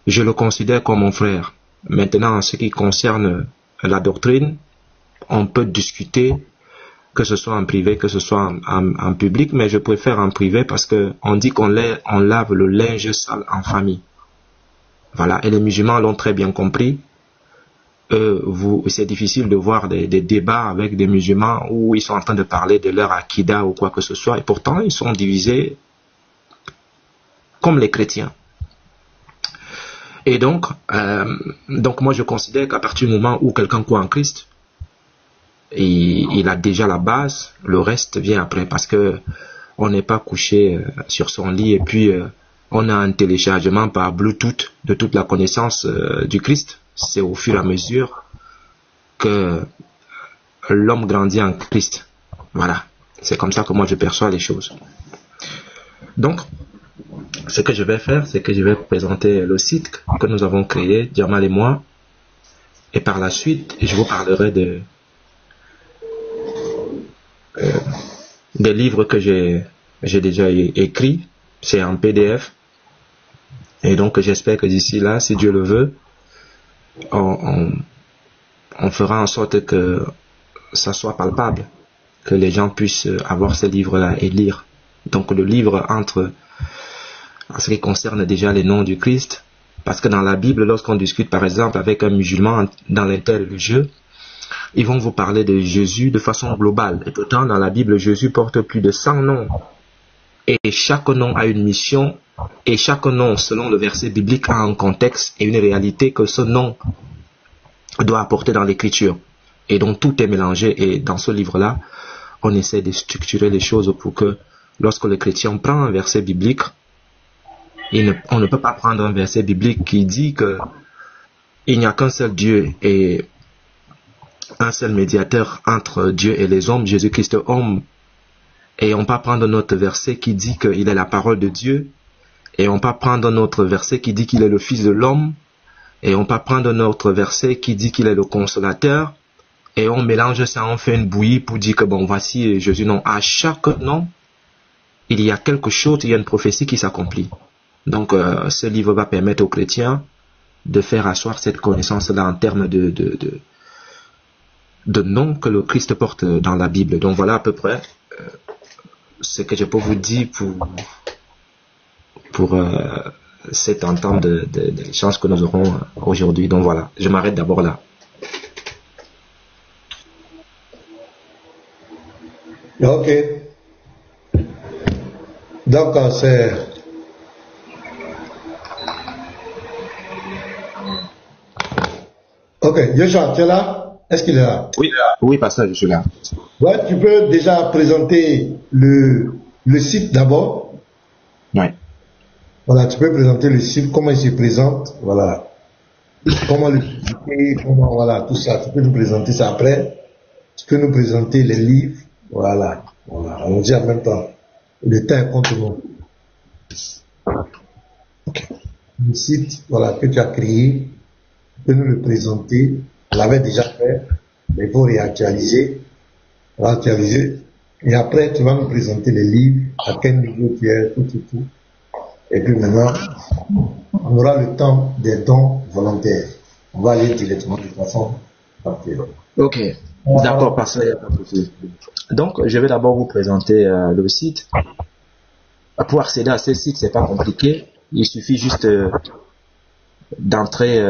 je le considère comme mon frère. Maintenant, en ce qui concerne la doctrine, on peut discuter, que ce soit en privé, que ce soit en public, mais je préfère en privé parce qu'on dit qu'on lave le linge sale en famille. Voilà, et les musulmans l'ont très bien compris. C'est difficile de voir des débats avec des musulmans où ils sont en train de parler de leur akida ou quoi que ce soit, et pourtant ils sont divisés comme les chrétiens. Et donc moi je considère qu'à partir du moment où quelqu'un croit en Christ, il a déjà la base, le reste vient après, parce que on n'est pas couché sur son lit et puis on a un téléchargement par Bluetooth de toute la connaissance du Christ. C'est au fur et à mesure que l'homme grandit en Christ. Voilà, c'est comme ça que moi je perçois les choses. Donc, ce que je vais faire, c'est que je vais présenter le site que nous avons créé, Jamal et moi, et par la suite, je vous parlerai des livres que j'ai déjà écrits. C'est en PDF, et donc j'espère que d'ici là, si Dieu le veut, on fera en sorte que ça soit palpable, que les gens puissent avoir ces livres-là et lire. Donc le livre entre en ce qui concerne déjà les noms du Christ, parce que dans la Bible, lorsqu'on discute par exemple avec un musulman dans l'interreligieux, ils vont vous parler de Jésus de façon globale. Et pourtant dans la Bible, Jésus porte plus de 100 noms. Et chaque nom a une mission, et chaque nom, selon le verset biblique, a un contexte et une réalité que ce nom doit apporter dans l'écriture. Et donc tout est mélangé, et dans ce livre-là, on essaie de structurer les choses pour que lorsque le chrétien prend un verset biblique, on ne peut pas prendre un verset biblique qui dit que il n'y a qu'un seul Dieu et un seul médiateur entre Dieu et les hommes, Jésus-Christ homme, et on ne peut pas prendre notre verset qui dit qu'il est la parole de Dieu, et on ne peut pas prendre notre verset qui dit qu'il est le Fils de l'homme, et on ne peut pas prendre notre verset qui dit qu'il est le consolateur, et on mélange ça, on fait une bouillie pour dire que bon, voici Jésus. Non, à chaque nom, il y a quelque chose, il y a une prophétie qui s'accomplit. Donc, ce livre va permettre aux chrétiens de faire asseoir cette connaissance-là en termes de noms que le Christ porte dans la Bible. Donc, voilà à peu près ce que je peux vous dire pour cette entente de l'échange que nous aurons aujourd'hui. Donc, voilà, je m'arrête d'abord là. Ok. Donc, c'est... Ok, Joshua, tu es là? Est-ce qu'il est là? Oui, pasteur, je suis là. Ouais, tu peux déjà présenter le site d'abord. Oui. Voilà, tu peux présenter le site, comment il se présente, voilà. Comment le publier, comment, voilà, tout ça. Tu peux nous présenter ça après. Tu peux nous présenter les livres, voilà. Voilà, on dit en même temps. Le temps est contre nous. Ok. Le site, voilà, que tu as créé, tu peux nous le présenter. On l'avait déjà fait, mais il faut réactualiser. Et après, tu vas nous présenter les livres, à quel niveau tu es, tout. Et puis maintenant, on aura le temps des dons volontaires. On va aller directement de façon parfaite. Ok, d'accord, parce que donc je vais d'abord vous présenter le site. Pour accéder à ce site, c'est pas compliqué. Il suffit juste d'entrer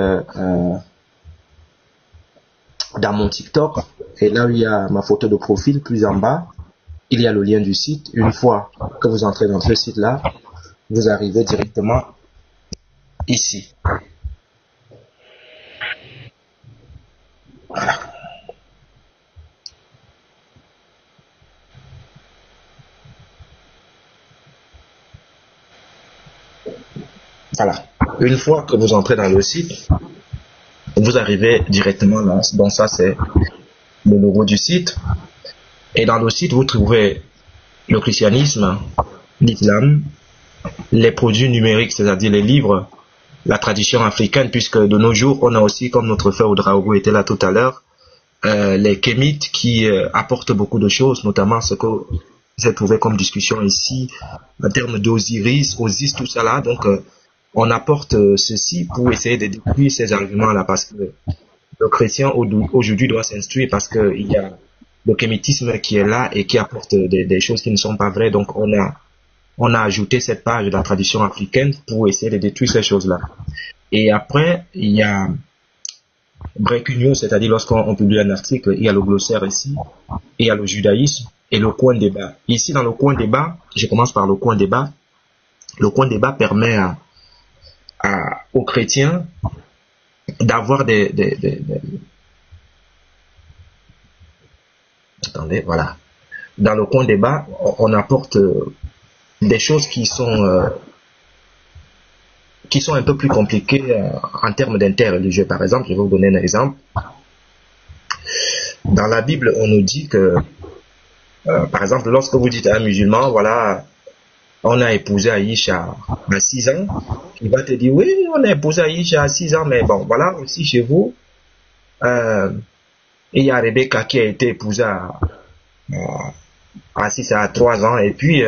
dans mon TikTok, et là où il y a ma photo de profil, plus en bas, il y a le lien du site. Une fois que vous entrez dans ce site-là, vous arrivez directement ici. Voilà. Voilà. Une fois que vous entrez dans le site, vous arrivez directement là. Donc ça, c'est le logo du site. Et dans le site, vous trouvez le christianisme, l'islam, les produits numériques, c'est-à-dire les livres, la tradition africaine, puisque de nos jours, on a aussi, comme notre frère Oudraogo était là tout à l'heure, les kémites qui apportent beaucoup de choses, notamment ce que j'ai trouvé comme discussion ici, en termes d'Osiris, Osis, tout ça là. Donc, on apporte ceci pour essayer de détruire ces arguments-là, parce que le chrétien aujourd'hui doit s'instruire, parce qu'il y a le kémitisme qui est là et qui apporte des choses qui ne sont pas vraies. Donc, on a ajouté cette page de la tradition africaine pour essayer de détruire ces choses-là. Et après, il y a Breaking News, c'est-à-dire lorsqu'on publie un article, il y a le glossaire ici, et il y a le judaïsme et le coin débat. Ici, dans le coin débat, je commence par le coin débat. Le coin débat permet aux chrétiens d'avoir Attendez, voilà. Dans le coin débat, on apporte des choses qui sont un peu plus compliquées en termes d'interreligieux. Par exemple, je vais vous donner un exemple. Dans la Bible, on nous dit que, par exemple, lorsque vous dites à un musulman, voilà, on a épousé Aïcha à 6 ans, il va te dire, oui, on a épousé Aïcha à 6 ans, mais bon, voilà, aussi chez vous, il y a Rebecca qui a été épousée à 3 ans, et puis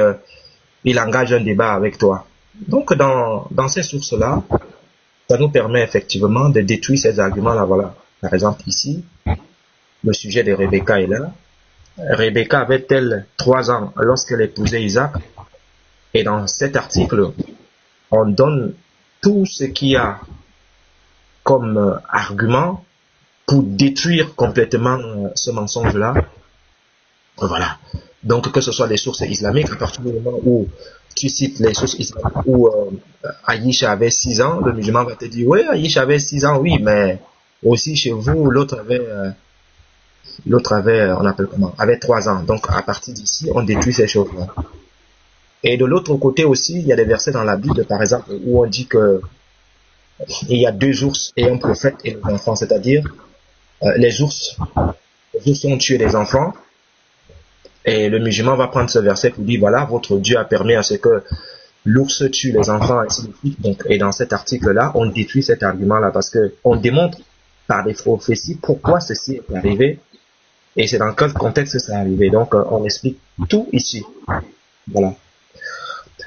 il engage un débat avec toi. Donc, dans ces sources-là, ça nous permet effectivement de détruire ces arguments-là. Voilà. Par exemple, ici, le sujet de Rebecca est là. Rebecca avait-elle 3 ans lorsqu'elle épousait Isaac? Et dans cet article, on donne tout ce qu'il y a comme argument pour détruire complètement ce mensonge-là. Voilà. Donc, que ce soit les sources islamiques, à partir du moment où tu cites les sources islamiques où Aïcha avait 6 ans, le musulman va te dire, oui, Aïcha avait 6 ans, oui, mais aussi chez vous, l'autre avait L'autre avait, on appelle comment, avait 3 ans. Donc à partir d'ici, on détruit ces choses-là. Et de l'autre côté aussi, il y a des versets dans la Bible, par exemple, où on dit que il y a 2 ours et un prophète et les enfants, c'est-à-dire les ours ont tué les enfants. Et le musulman va prendre ce verset pour dire, voilà, votre Dieu a permis à ce que l'ours tue les enfants, ainsi de suite. Donc, et dans cet article-là, on détruit cet argument-là parce que on démontre par des prophéties pourquoi ceci est arrivé et c'est dans quel contexte c'est arrivé. Donc, on explique tout ici. Voilà.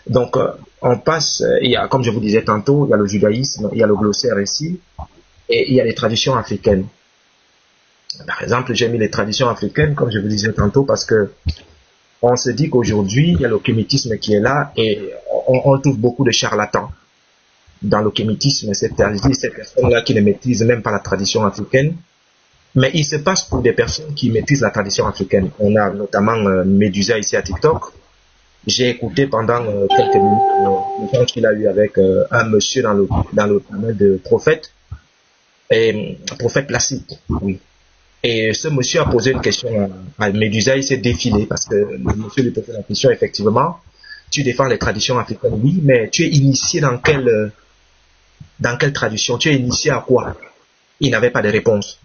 Donc, on passe, il y a, comme je vous disais tantôt, il y a le judaïsme, il y a le glossaire ici, et il y a les traditions africaines. Par exemple, j'ai mis les traditions africaines, comme je vous disais tantôt, parce que on se dit qu'aujourd'hui, il y a le kémétisme qui est là, et on trouve beaucoup de charlatans dans le kémétisme, ces personnes-là qui ne maîtrisent même pas la tradition africaine. Mais il se passe pour des personnes qui maîtrisent la tradition africaine. On a notamment Médusa ici à TikTok. J'ai écouté pendant quelques minutes le temps qu'il a eu avec un monsieur dans le panel de prophète, et prophète Placide, oui. Et ce monsieur a posé une question à Médusa, il s'est défilé parce que le monsieur lui posait la question, effectivement, tu défends les traditions africaines, oui, mais tu es initié dans quelle tradition? Tu es initié à quoi? Il n'avait pas de réponse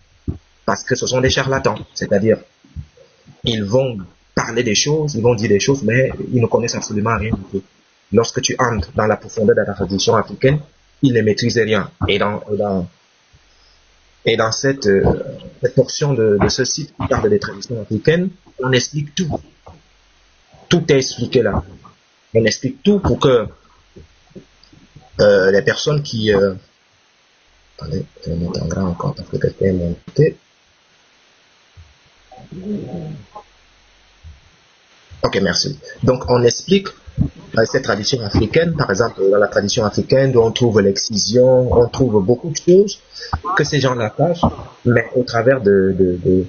parce que ce sont des charlatans, c'est-à-dire ils vont parler des choses, ils vont dire des choses, mais ils ne connaissent absolument rien du tout. Lorsque tu entres dans la profondeur de la tradition africaine, ils ne maîtrisent rien. Et dans cette portion de ce site qui parle des traditions africaines, on explique tout. Tout est expliqué là. On explique tout pour que les personnes qui... Attendez, je vais mettre en grand encore parce que quelqu'un est monté. Ok, merci. Donc, on explique cette tradition africaine, par exemple, dans la tradition africaine, où on trouve l'excision, on trouve beaucoup de choses que ces gens-là cachent, mais au travers de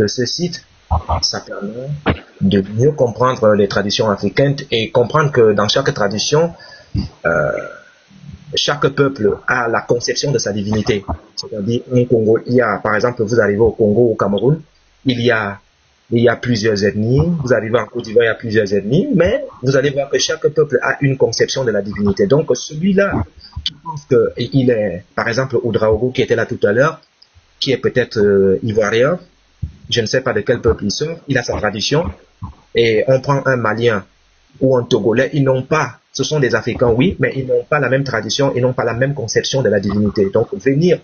ce site, ça permet de mieux comprendre les traditions africaines et comprendre que dans chaque tradition, chaque peuple a la conception de sa divinité. C'est-à-dire, au Congo, il y a, par exemple, vous arrivez au Congo, au Cameroun, il y a plusieurs ethnies, vous arrivez en Côte d'Ivoire, il y a plusieurs ethnies, mais vous allez voir que chaque peuple a une conception de la divinité. Donc celui-là, qui pense qu'il est, par exemple, Ouedraogo qui était là tout à l'heure, qui est peut-être ivoirien, je ne sais pas de quel peuple il sort, il a sa tradition, et on prend un Malien ou un Togolais, ils n'ont pas, ce sont des Africains, oui, mais ils n'ont pas la même tradition, ils n'ont pas la même conception de la divinité. Donc venir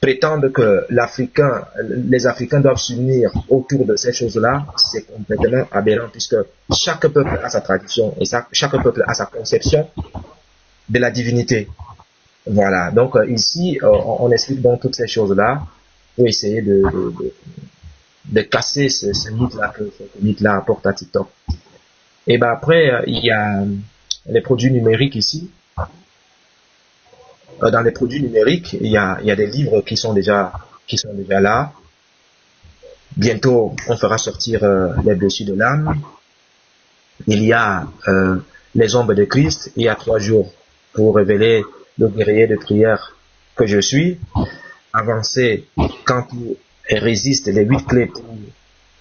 prétendre que les Africains doivent s'unir autour de ces choses-là, c'est complètement aberrant puisque chaque peuple a sa tradition et chaque peuple a sa conception de la divinité. Voilà, donc ici, on explique donc toutes ces choses-là pour essayer de casser ce mythe-là que ce mythe-là apporte à TikTok. Et ben après, il y a les produits numériques ici. Dans les produits numériques, il y a des livres qui sont déjà là. Bientôt, on fera sortir les blessures de l'âme. Il y a les ombres de Christ. Il y a 3 jours pour révéler le guerrier de prière que je suis. Avancer quand il résiste, les 8 clés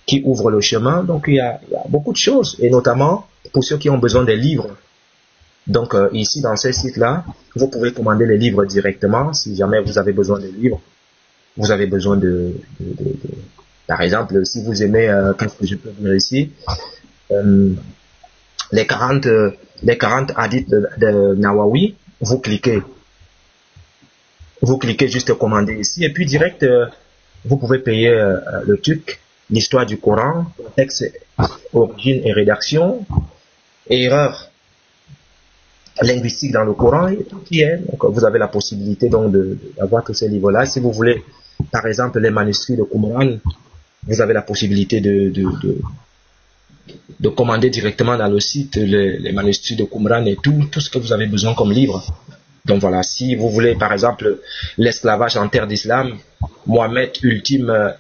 qui ouvrent le chemin. Donc il y a beaucoup de choses, et notamment pour ceux qui ont besoin des livres. Donc ici dans ce site-là, vous pouvez commander les livres directement si jamais vous avez besoin de livres. Vous avez besoin par exemple, si vous aimez, qu'est-ce que je peux dire ici, les 40 hadiths de Nawawi, vous cliquez juste commander ici, et puis direct, vous pouvez payer le truc, l'histoire du Coran, texte, origine et rédaction, erreur linguistique dans le Coran, et tout qui est. Donc, vous avez la possibilité donc d'avoir tous ces livres-là. Si vous voulez, par exemple, les manuscrits de Qumran, vous avez la possibilité de commander directement dans le site les manuscrits de Qumran et tout ce que vous avez besoin comme livre. Donc voilà, si vous voulez par exemple l'esclavage en terre d'islam, Mohamed, ultime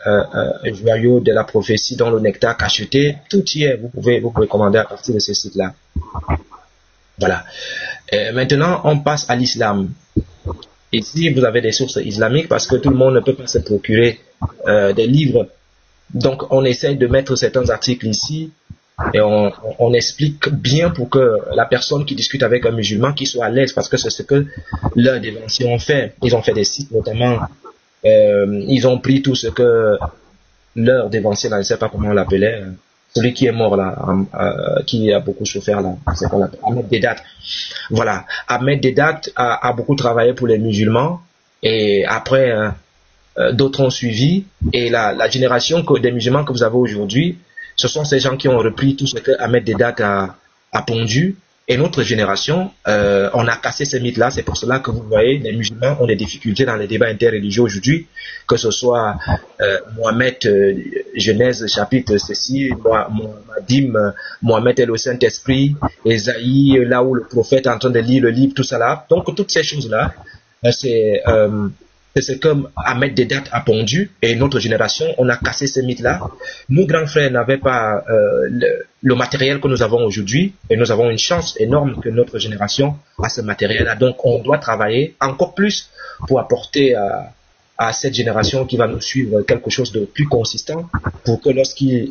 joyau de la prophétie dont le nectar cacheté, tout y est, vous pouvez commander à partir de ce site-là. Voilà. Maintenant, on passe à l'islam. Ici, vous avez des sources islamiques parce que tout le monde ne peut pas se procurer des livres Donc, on essaye de mettre certains articles ici et on explique bien pour que la personne qui discute avec un musulman qui soit à l'aise, parce que c'est ce que l'un des anciens ont fait. Ils ont fait des sites notamment, ils ont pris tout ce que leur dévancier, là, je ne sais pas comment on l'appelait, celui qui est mort là, qui a beaucoup souffert là, c'est qu'on l'appelle Ahmed Dedat. Voilà, Ahmed Dedat a beaucoup travaillé pour les musulmans et après d'autres ont suivi et la génération des musulmans que vous avez aujourd'hui, ce sont ces gens qui ont repris tout ce que Ahmed Dedat a pondu. Et notre génération, on a cassé ces mythes-là. C'est pour cela que vous voyez, les musulmans ont des difficultés dans les débats interreligieux aujourd'hui, que ce soit Mohamed, Genèse, chapitre ceci, Mohamed est le Saint-Esprit, Esaïe, là où le prophète est en train de lire le livre, tout ça là. Donc, toutes ces choses-là, c'est ce que Ahmed Dedat a pondu, et notre génération, on a cassé ces mythes-là. Nos grands frères n'avaient pas le matériel que nous avons aujourd'hui, et nous avons une chance énorme que notre génération a ce matériel-là. Donc, on doit travailler encore plus pour apporter à cette génération qui va nous suivre quelque chose de plus consistant, pour que lorsqu'ils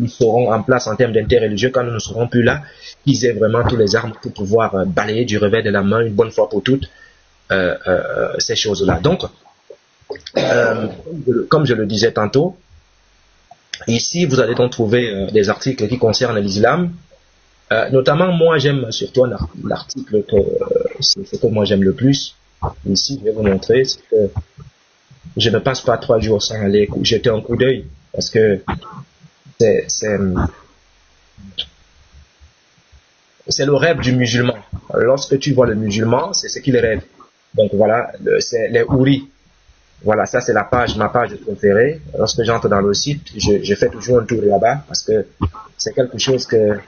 seront en place en termes d'interreligieux, quand nous ne serons plus là, qu'ils aient vraiment toutes les armes pour pouvoir balayer du revers de la main une bonne fois pour toutes ces choses-là. Donc, comme je le disais tantôt, ici vous allez donc trouver des articles qui concernent l'islam. Notamment, moi j'aime surtout l'article c'est ce que moi j'aime le plus. Ici, je vais vous montrer, c'est que je ne passe pas 3 jours sans aller jeter un coup d'œil, parce que c'est le rêve du musulman. Lorsque tu vois le musulman, c'est ce qu'il rêve. Donc voilà, c'est les houris. Voilà, ça c'est ma page préférée. Lorsque j'entre dans le site, je fais toujours un tour là-bas, parce que c'est quelque chose que,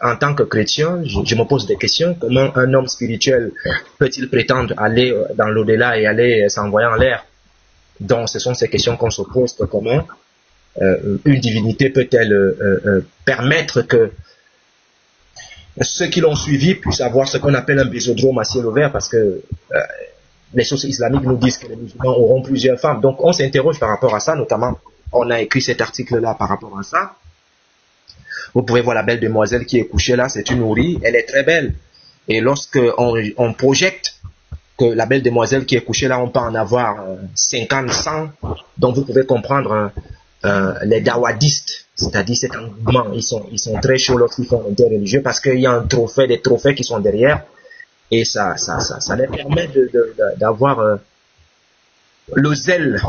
en tant que chrétien, je me pose des questions. Comment un homme spirituel peut-il prétendre aller dans l'au-delà et aller s'envoyer en l'air? Donc ce sont ces questions qu'on se pose. Comment une divinité peut-elle permettre que ceux qui l'ont suivi puissent avoir ce qu'on appelle un bésodrome à ciel ouvert, parce que les sources islamiques nous disent que les musulmans auront plusieurs femmes. Donc on s'interroge par rapport à ça, notamment on a écrit cet article-là par rapport à ça. Vous pouvez voir la belle demoiselle qui est couchée là, c'est une houri, elle est très belle. Et lorsque on projette que la belle demoiselle qui est couchée là, on peut en avoir 50, 100, donc vous pouvez comprendre les dawadistes, c'est-à-dire cet engouement, ils sont très chauds lorsqu'ils font l'interreligieux, parce qu'il y a des trophées qui sont derrière, et ça les permet d'avoir le zèle.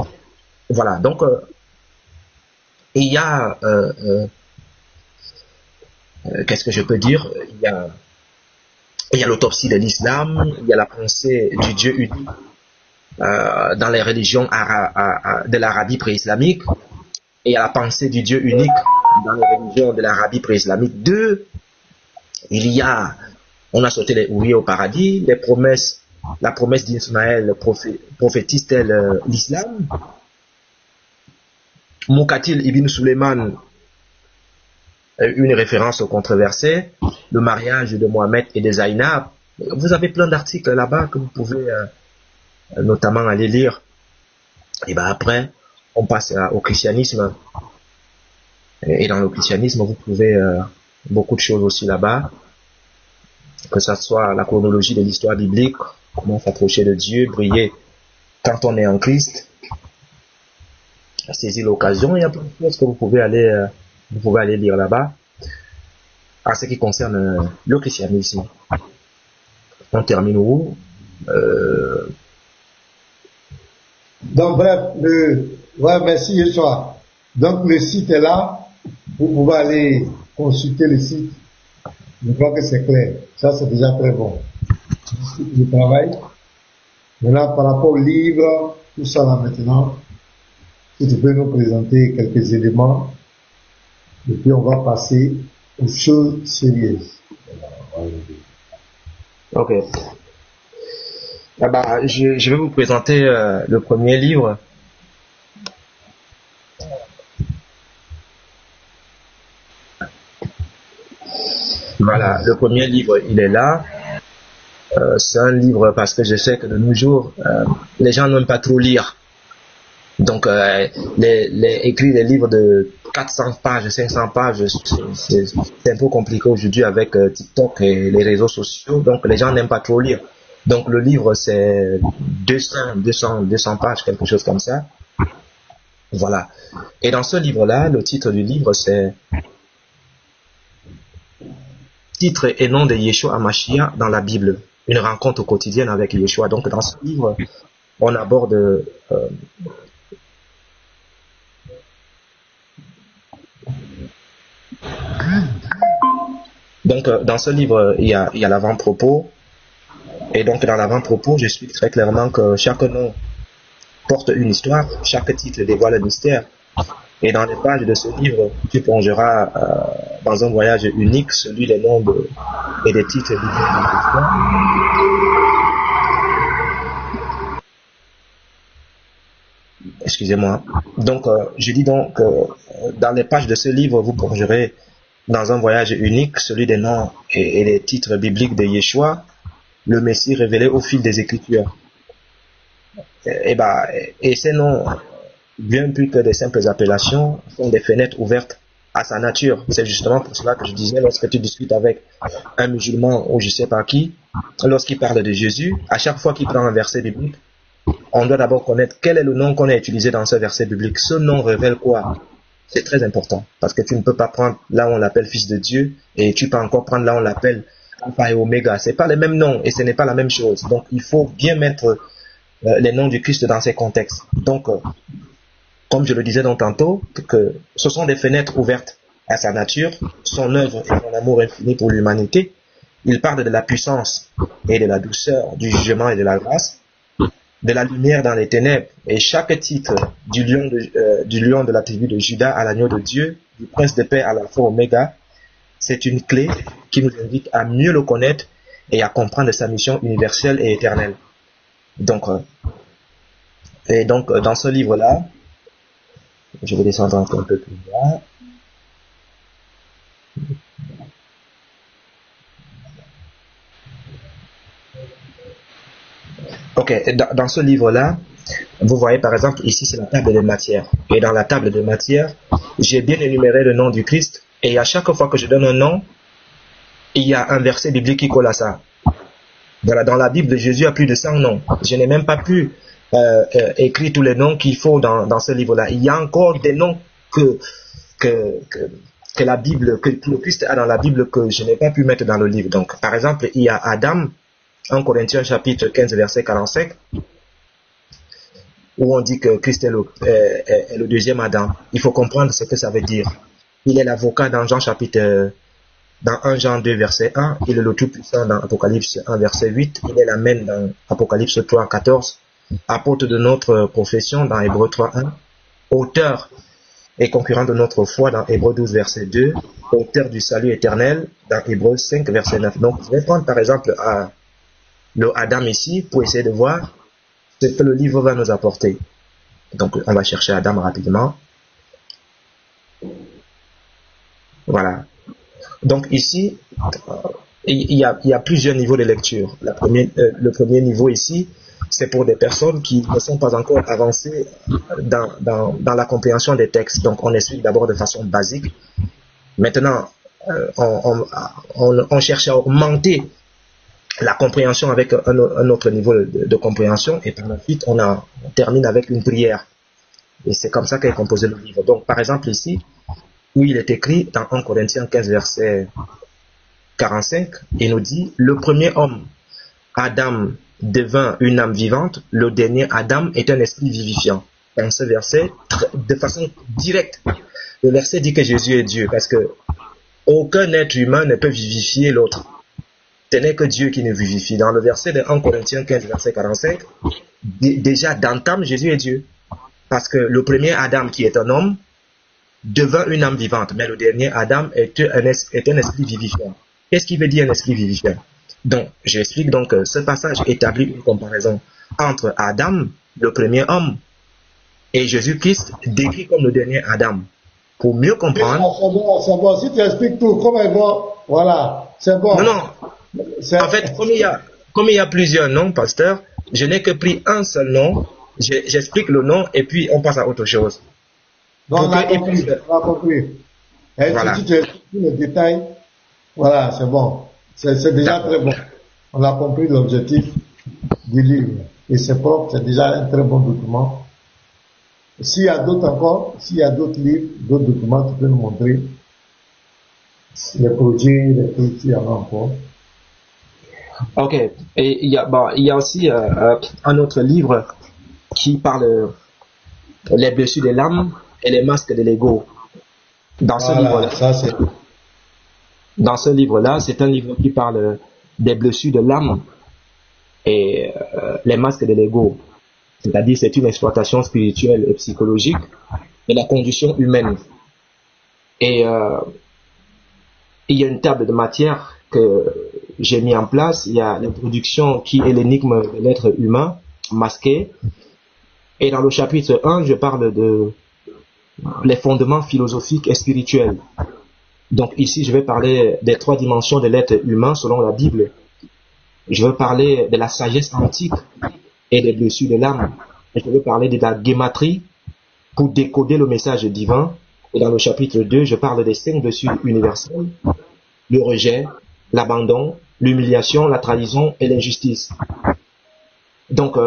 Voilà, donc il y a qu'est-ce que je peux dire, il y a l'autopsie de l'islam, il y a la pensée du Dieu unique dans les religions de l'Arabie pré-islamique, et il y a la pensée du Dieu unique dans les religions de l'Arabie pré-islamique. On a sauté les houris au paradis, la promesse d'Ismaël prophétise l'islam. Muqatil ibn Suleiman, une référence au controversé, le mariage de Mohamed et de Zainab. Vous avez plein d'articles là-bas que vous pouvez notamment aller lire. Et bien après, on passe au christianisme. Et dans le christianisme, vous trouvez beaucoup de choses aussi là-bas. Que ce soit la chronologie de l'histoire biblique, comment s'approcher de Dieu, briller quand on est en Christ, saisir l'occasion. Il y a plein de choses que vous pouvez aller lire là-bas. En ce qui concerne le christianisme, on termine où? Donc bref, merci Yeshua. Donc le site est là, vous pouvez aller consulter le site. Je crois que c'est clair, ça c'est déjà très bon. Le travail. Maintenant par rapport au livre, tout ça là maintenant, si tu peux nous présenter quelques éléments, et puis on va passer aux choses sérieuses. Ok. Je vais vous présenter le premier livre. Voilà, le premier livre, il est là. C'est un livre parce que je sais que de nos jours, les gens n'aiment pas trop lire. Donc, écrire des livres de 400 pages, 500 pages, c'est un peu compliqué aujourd'hui avec TikTok et les réseaux sociaux. Donc, les gens n'aiment pas trop lire. Donc, le livre, c'est 200 pages, quelque chose comme ça. Voilà. Et dans ce livre-là, le titre du livre, c'est Titre et nom de Yeshua HaMashiach dans la Bible. Une rencontre quotidienne avec Yeshua. Donc, dans ce livre, on aborde donc, dans ce livre, il y a l'avant-propos. Et donc, dans l'avant-propos, j'explique très clairement que chaque nom porte une histoire, chaque titre dévoile un mystère. Et dans les pages de ce livre, tu plongeras dans un voyage unique, celui des noms et des titres de l'histoire. Excusez-moi. Donc, je dis donc, dans les pages de ce livre, vous plongerez dans un voyage unique, celui des noms et des titres bibliques de Yeshua, le Messie révélé au fil des Écritures. Et ces noms, bien plus que des simples appellations, sont des fenêtres ouvertes à sa nature. C'est justement pour cela que je disais, lorsque tu discutes avec un musulman ou je sais pas qui, lorsqu'il parle de Jésus, à chaque fois qu'il prend un verset biblique, on doit d'abord connaître quel est le nom qu'on a utilisé dans ce verset biblique. Ce nom révèle quoi? C'est très important, parce que tu ne peux pas prendre là où on l'appelle fils de Dieu, et tu peux encore prendre là où on l'appelle Alpha et Oméga. C'est pas les mêmes noms, et ce n'est pas la même chose. Donc, il faut bien mettre les noms du Christ dans ces contextes. Donc, comme je le disais donc tantôt, que ce sont des fenêtres ouvertes à sa nature, son œuvre et son amour infini pour l'humanité. Il parle de la puissance et de la douceur, du jugement et de la grâce, de la lumière dans les ténèbres. Et chaque titre, du lion de la tribu de Juda à l'agneau de Dieu, du prince de paix à l'alpha Oméga, c'est une clé qui nous invite à mieux le connaître et à comprendre sa mission universelle et éternelle. Donc, dans ce livre-là, je vais descendre encore un peu plus bas. Ok, dans ce livre-là, vous voyez par exemple, ici c'est la table de matière. Et dans la table de matière, j'ai bien énuméré le nom du Christ. Et à chaque fois que je donne un nom, il y a un verset biblique qui colle à ça. Voilà, dans la Bible de Jésus, il y a plus de 100 noms. Je n'ai même pas pu écrire tous les noms qu'il faut dans ce livre-là. Il y a encore des noms que la Bible, que le Christ a dans la Bible que je n'ai pas pu mettre dans le livre. Donc, par exemple, il y a Adam, 1 Corinthiens chapitre 15, verset 45, où on dit que Christ est le deuxième Adam. Il faut comprendre ce que ça veut dire. Il est l'avocat dans dans 1 Jean 2, verset 1. Il est le Tout-Puissant dans Apocalypse 1, verset 8. Il est l'Amen dans Apocalypse 3, 14. Apôtre de notre profession dans Hébreux 3, 1. Auteur et concurrent de notre foi dans Hébreux 12, verset 2. Auteur du salut éternel dans Hébreux 5, verset 9. Donc, je vais prendre par exemple le Adam ici pour essayer de voir ce que le livre va nous apporter. Donc, on va chercher Adam rapidement. Voilà. Donc ici, il y a plusieurs niveaux de lecture. Le premier niveau ici, c'est pour des personnes qui ne sont pas encore avancées dans la compréhension des textes. Donc on explique d'abord de façon basique. Maintenant, on cherche à augmenter la compréhension avec un autre niveau de compréhension, et par la suite, on termine avec une prière. Et c'est comme ça qu'est composé le livre. Donc par exemple ici, où il est écrit dans 1 Corinthiens 15, verset 45, il nous dit, le premier homme, Adam, devint une âme vivante, le dernier Adam est un esprit vivifiant. Dans ce verset, de façon directe, le verset dit que Jésus est Dieu, parce que aucun être humain ne peut vivifier l'autre. Ce n'est que Dieu qui nous vivifie. Dans le verset de 1 Corinthiens 15, verset 45, déjà d'entame, Jésus est Dieu. Parce que le premier Adam, qui est un homme, devint une âme vivante, mais le dernier Adam est un esprit vivifiant. Qu'est-ce qui veut dire un esprit vivifiant? Donc, j'explique donc que ce passage établit une comparaison entre Adam, le premier homme, et Jésus-Christ, décrit comme le dernier Adam. Pour mieux comprendre... C'est bon, si tu expliques tout, comme il va, voilà, c'est bon. Non. En fait, comme il y a plusieurs noms, pasteur, je n'ai que pris un seul nom J'explique le nom et puis on passe à autre chose. Donc, on a compris. On a compris. Et Voilà. si tu expliques les détails, voilà, c'est bon. C'est déjà très bon. On a compris l'objectif du livre. Et c'est propre, c'est déjà un très bon document. S'il y a d'autres encore, s'il y a d'autres livres, d'autres documents, tu peux nous montrer les projets, les trucs, s'il y en a encore. Ok. Et il y a aussi un autre livre qui parle les blessures de l'âme et les masques de l'ego. Dans ce livre-là, dans ce livre-là, c'est un livre qui parle des blessures de l'âme et les masques de l'ego. C'est-à-dire, c'est une exploitation spirituelle et psychologique de la condition humaine. Et il y a une table de matière que j'ai mis en place. Il y a l'introduction qui est l'énigme de l'être humain masqué. Et dans le chapitre 1, je parle de les fondements philosophiques et spirituels. Donc ici, je vais parler des 3 dimensions de l'être humain selon la Bible. Je veux parler de la sagesse antique et des blessures de l'âme. Je veux parler de la guématrie pour décoder le message divin. Et dans le chapitre 2, je parle des 5 blessures universelles, le rejet, l'abandon, l'humiliation, la trahison et l'injustice. Donc,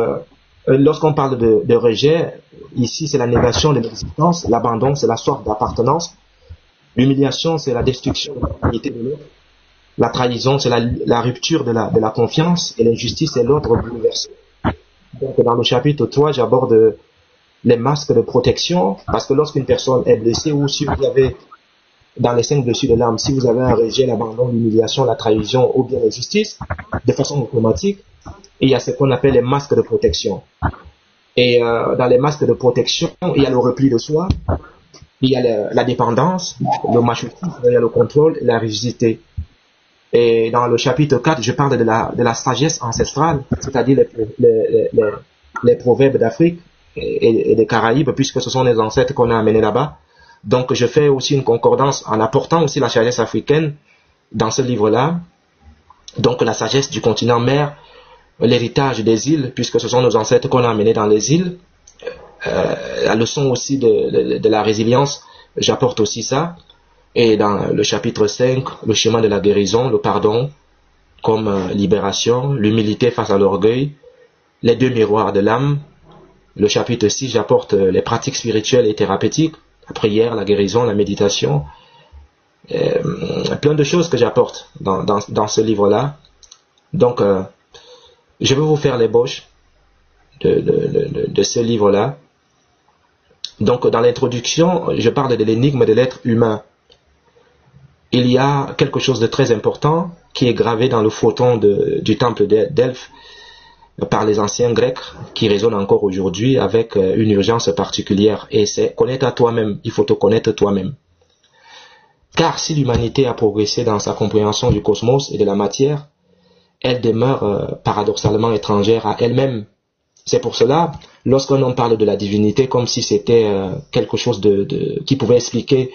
lorsqu'on parle de rejet, ici c'est la négation de l'existence, l'abandon c'est la soif d'appartenance, l'humiliation c'est la destruction de la dignité de l'autre, la trahison c'est la rupture de la confiance et l'injustice c'est l'ordre bouleversé. Donc dans le chapitre 3, j'aborde les masques de protection, parce que lorsqu'une personne est blessée ou si vous avez dans les 5 blessures de l'âme, si vous avez un rejet, l'abandon, l'humiliation, la trahison ou bien l'injustice, de façon automatique, il y a ce qu'on appelle les masques de protection. Et dans les masques de protection, il y a le repli de soi, il y a la dépendance, le machisme, il y a le contrôle et la rigidité. Et dans le chapitre 4, je parle de la sagesse ancestrale, c'est-à-dire les proverbes d'Afrique et des Caraïbes, puisque ce sont les ancêtres qu'on a amenés là-bas. Donc je fais aussi une concordance en apportant aussi la sagesse africaine dans ce livre-là. Donc la sagesse du continent mère, l'héritage des îles, puisque ce sont nos ancêtres qu'on a amenés dans les îles. La leçon aussi de la résilience, j'apporte aussi ça. Et dans le chapitre 5, le chemin de la guérison, le pardon comme libération, l'humilité face à l'orgueil, les 2 miroirs de l'âme. Le chapitre 6, j'apporte les pratiques spirituelles et thérapeutiques, la prière, la guérison, la méditation, plein de choses que j'apporte dans ce livre-là. Donc, je vais vous faire l'ébauche de ce livre-là. Donc, dans l'introduction, je parle de l'énigme de l'être humain. Il y a quelque chose de très important qui est gravé dans le fronton du temple d'Elphes par les anciens Grecs, qui résonne encore aujourd'hui avec une urgence particulière. Et c'est connaître à toi-même. Il faut te connaître toi-même. Car si l'humanité a progressé dans sa compréhension du cosmos et de la matière, elle demeure paradoxalement étrangère à elle-même. C'est pour cela, lorsqu'on en parle de la divinité comme si c'était quelque chose qui pouvait expliquer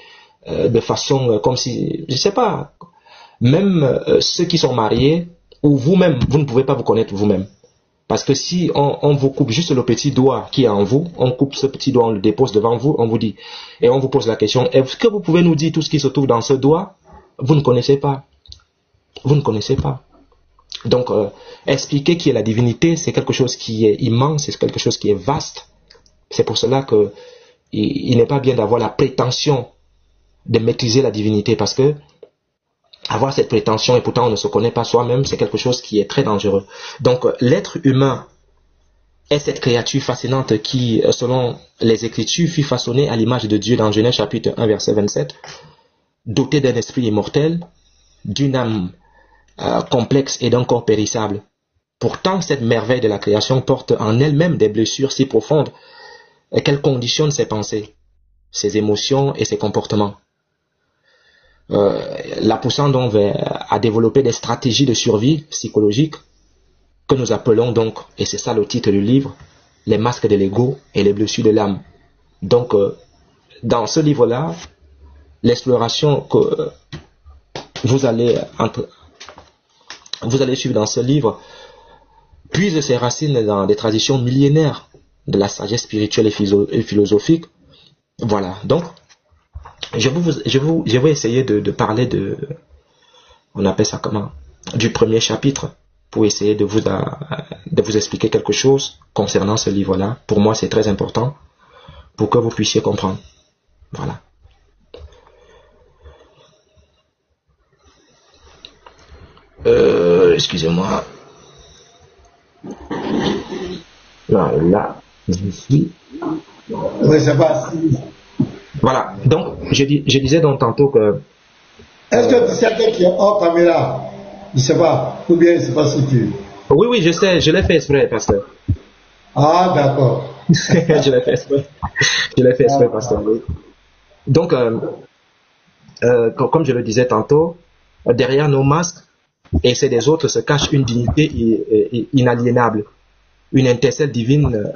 de façon comme si, je sais pas, même ceux qui sont mariés, ou vous-même, vous ne pouvez pas vous connaître vous-même. Parce que si on vous coupe juste le petit doigt qui est en vous, on coupe ce petit doigt, on le dépose devant vous, on vous dit, et on vous pose la question, est-ce que vous pouvez nous dire tout ce qui se trouve dans ce doigt? Vous ne connaissez pas. Vous ne connaissez pas. Donc, expliquer qui est la divinité, c'est quelque chose qui est immense, c'est quelque chose qui est vaste. C'est pour cela que il n'est pas bien d'avoir la prétention de maîtriser la divinité, parce que avoir cette prétention et pourtant on ne se connaît pas soi-même, c'est quelque chose qui est très dangereux. Donc, l'être humain est cette créature fascinante qui, selon les Écritures, fut façonnée à l'image de Dieu dans Genèse chapitre 1, verset 27, dotée d'un esprit immortel, d'une âme complexe et d'un corps périssable. Pourtant, cette merveille de la création porte en elle-même des blessures si profondes qu'elle conditionne ses pensées, ses émotions et ses comportements, la poussant donc à développer des stratégies de survie psychologique que nous appelons donc, et c'est ça le titre du livre, les masques de l'ego et les blessures de l'âme. Donc, dans ce livre-là, l'exploration que vous allez suivre dans ce livre puise ses racines dans des traditions millénaires de la sagesse spirituelle et philosophique. Voilà, donc je vais essayer de parler on appelle ça comment, du premier chapitre, pour essayer de vous expliquer quelque chose concernant ce livre-là. Pour moi, c'est très important pour que vous puissiez comprendre. Voilà. Excusez-moi. Là, ici. Oui, c'est pas. Voilà. Donc, je disais donc tantôt que. Est-ce que tu sais qui est hors caméra? Je ne sais pas. Ou bien je ne sais pas si tu. Oui, je sais. Je l'ai fait exprès, pasteur. Ah, d'accord. Je l'ai fait exprès. Pasteur. Oui. Donc, comme je le disais tantôt, derrière nos masques et c'est des autres se cache une dignité inaliénable, une étincelle divine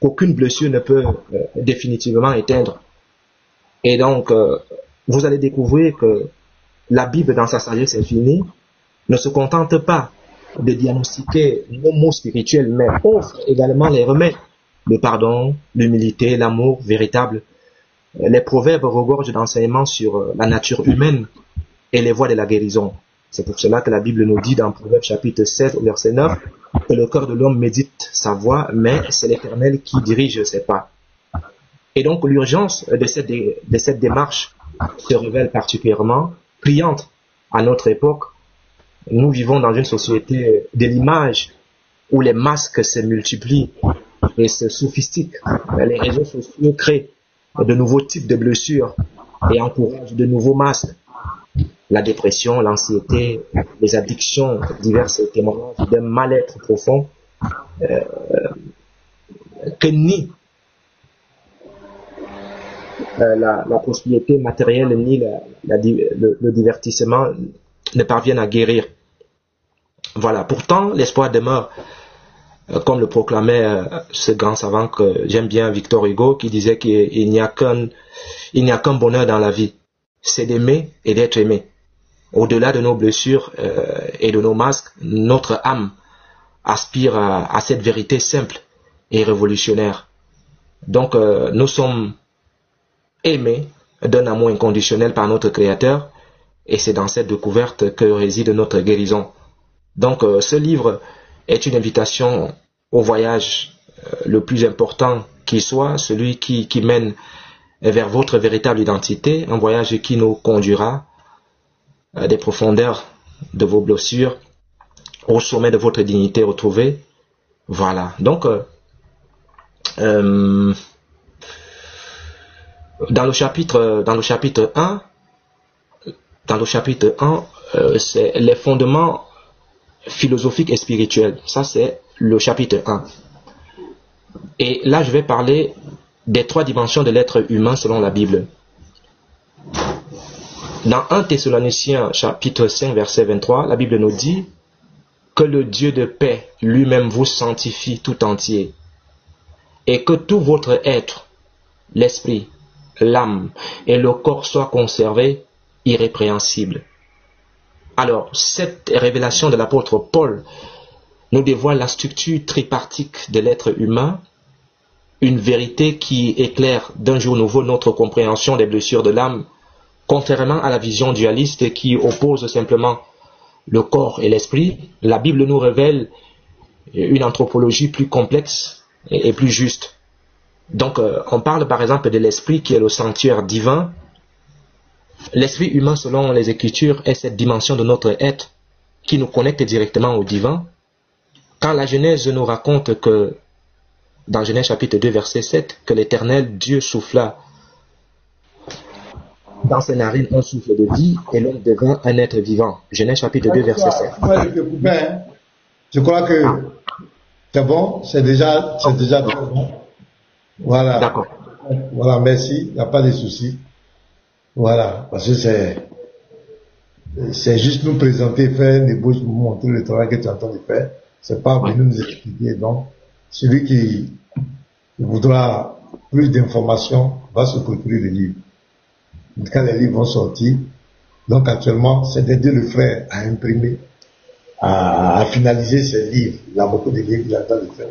qu'aucune blessure ne peut définitivement éteindre. Et donc, vous allez découvrir que la Bible, dans sa sagesse infinie, ne se contente pas de diagnostiquer nos maux spirituels, mais offre également les remèdes, le pardon, l'humilité, l'amour véritable. Les proverbes regorgent d'enseignements sur la nature humaine et les voies de la guérison. C'est pour cela que la Bible nous dit dans Proverbes chapitre 16, verset 9, que le cœur de l'homme médite sa voie, mais c'est l'Éternel qui dirige ses pas. Et donc l'urgence de cette démarche se révèle particulièrement criante à notre époque. Nous vivons dans une société de l'image où les masques se multiplient et se sophistiquent. Les réseaux sociaux créent de nouveaux types de blessures et encouragent de nouveaux masques. La dépression, l'anxiété, les addictions diverses témoignent d'un mal-être profond que nie la prospérité matérielle ni le divertissement ne parviennent à guérir. Voilà. Pourtant, l'espoir demeure, comme le proclamait ce grand savant que j'aime bien, Victor Hugo, qui disait qu'il n'y a qu'un bonheur dans la vie, c'est d'aimer et d'être aimé. Au-delà de nos blessures et de nos masques, notre âme aspire à cette vérité simple et révolutionnaire. Donc, nous sommes aimés d'un amour inconditionnel par notre Créateur, et c'est dans cette découverte que réside notre guérison. Donc, ce livre est une invitation au voyage le plus important qui soit, celui qui mène vers votre véritable identité, un voyage qui nous conduira des profondeurs de vos blessures au sommet de votre dignité retrouvée. Voilà. Donc, dans le chapitre 1, c'est les fondements philosophiques et spirituels. Ça, c'est le chapitre 1. Et là, je vais parler des 3 dimensions de l'être humain selon la Bible. Dans 1 Thessaloniciens chapitre 5 verset 23, la Bible nous dit que le Dieu de paix lui-même vous sanctifie tout entier et que tout votre être, l'esprit, l'âme et le corps soient conservés irrépréhensibles. Alors, cette révélation de l'apôtre Paul nous dévoile la structure tripartite de l'être humain, une vérité qui éclaire d'un jour nouveau notre compréhension des blessures de l'âme, contrairement à la vision dualiste qui oppose simplement le corps et l'esprit. La Bible nous révèle une anthropologie plus complexe et plus juste. Donc, on parle par exemple de l'esprit qui est le sanctuaire divin. L'esprit humain, selon les Écritures, est cette dimension de notre être qui nous connecte directement au divin. Quand la Genèse nous raconte que, dans Genèse chapitre 2, verset 7, que l'Éternel Dieu souffla dans ses narines un souffle de vie et l'homme devint un être vivant. Genèse chapitre 2, verset 7. Je crois que c'est bon, c'est déjà très bon. Voilà. D'accord. Voilà, merci, il n'y a pas de souci. Voilà, parce que c'est juste nous présenter, faire une ébauche pour vous montrer le travail que tu es en train de faire. C'est pas venir nous expliquer. Donc, celui qui voudra plus d'informations va se procurer le livre. Quand les livres vont sortir, donc actuellement, c'est d'aider le frère à imprimer, à finaliser ses livres. Il y a beaucoup de livres qu'il a le temps de faire.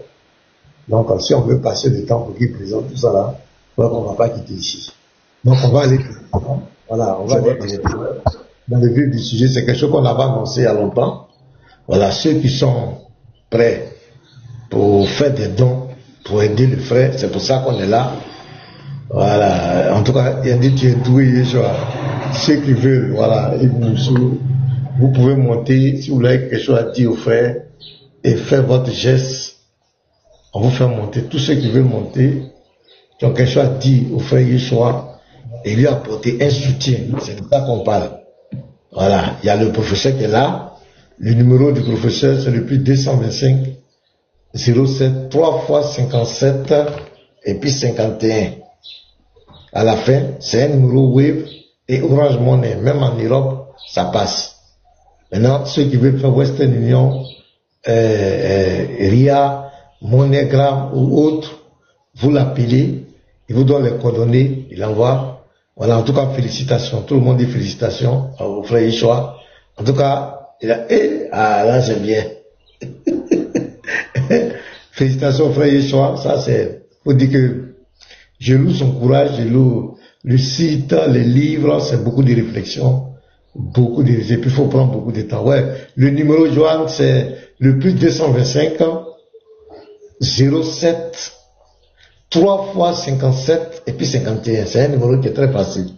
Donc, si on veut passer le temps pour qu'il présente tout ça là, on ne va pas quitter ici. Donc, on va aller, voilà, on va aller dans le vif du sujet. C'est quelque chose qu'on avait annoncé il y a longtemps. Voilà, ceux qui sont prêts pour faire des dons, pour aider les frères, c'est pour ça qu'on est là. Voilà, en tout cas, il y a dit tu es doué, Yeshua. Ceux qui veulent, voilà, vous pouvez monter, si vous avez quelque chose à dire aux frères, et faire votre geste, on vous fait monter. Tous ceux qui veulent monter, qui ont quelque chose à dire au frère Yeshua, et lui apporter un soutien. C'est de ça qu'on parle. Voilà, il y a le professeur qui est là. Le numéro du professeur, c'est le plus 225 07 3 fois 57 et puis 51. À la fin, c'est un numéro Wave et Orange Money. Même en Europe, ça passe. Maintenant, ceux qui veulent faire Western Union, RIA, MoneyGram ou autre, vous l'appelez, il vous donne les coordonnées, il envoie. Voilà, en tout cas, félicitations. Tout le monde dit félicitations au frère Yeshua. En tout cas, il a, là, c'est bien. Félicitations au frère Yeshua. Ça, c'est, faut dire que je loue son courage, je loue le site, les livres, c'est beaucoup de réflexions. Beaucoup de, et puis il faut prendre beaucoup de temps. Ouais, le numéro Joanne, c'est le plus 225 07 3 fois 57 et puis 51. C'est un numéro qui est très facile.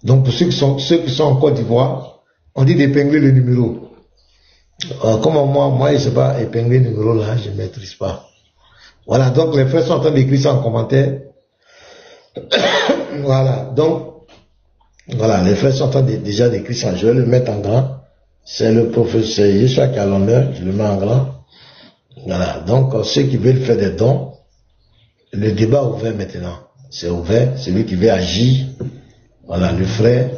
Donc pour ceux qui sont en Côte d'Ivoire, on dit d'épingler le numéro. Comme moi, je ne sais pas épingler le numéro là, je ne maîtrise pas. Voilà, donc les frères sont en train d'écrire ça en commentaire. Voilà, donc voilà, les frères sont en train déjà d'écrire ça. Je vais le mettre en grand. C'est le professeur Yeshua qui a l'honneur, je le mets en grand. Voilà, donc ceux qui veulent faire des dons, le débat est ouvert maintenant. C'est ouvert, celui qui veut agir. Voilà, le frère,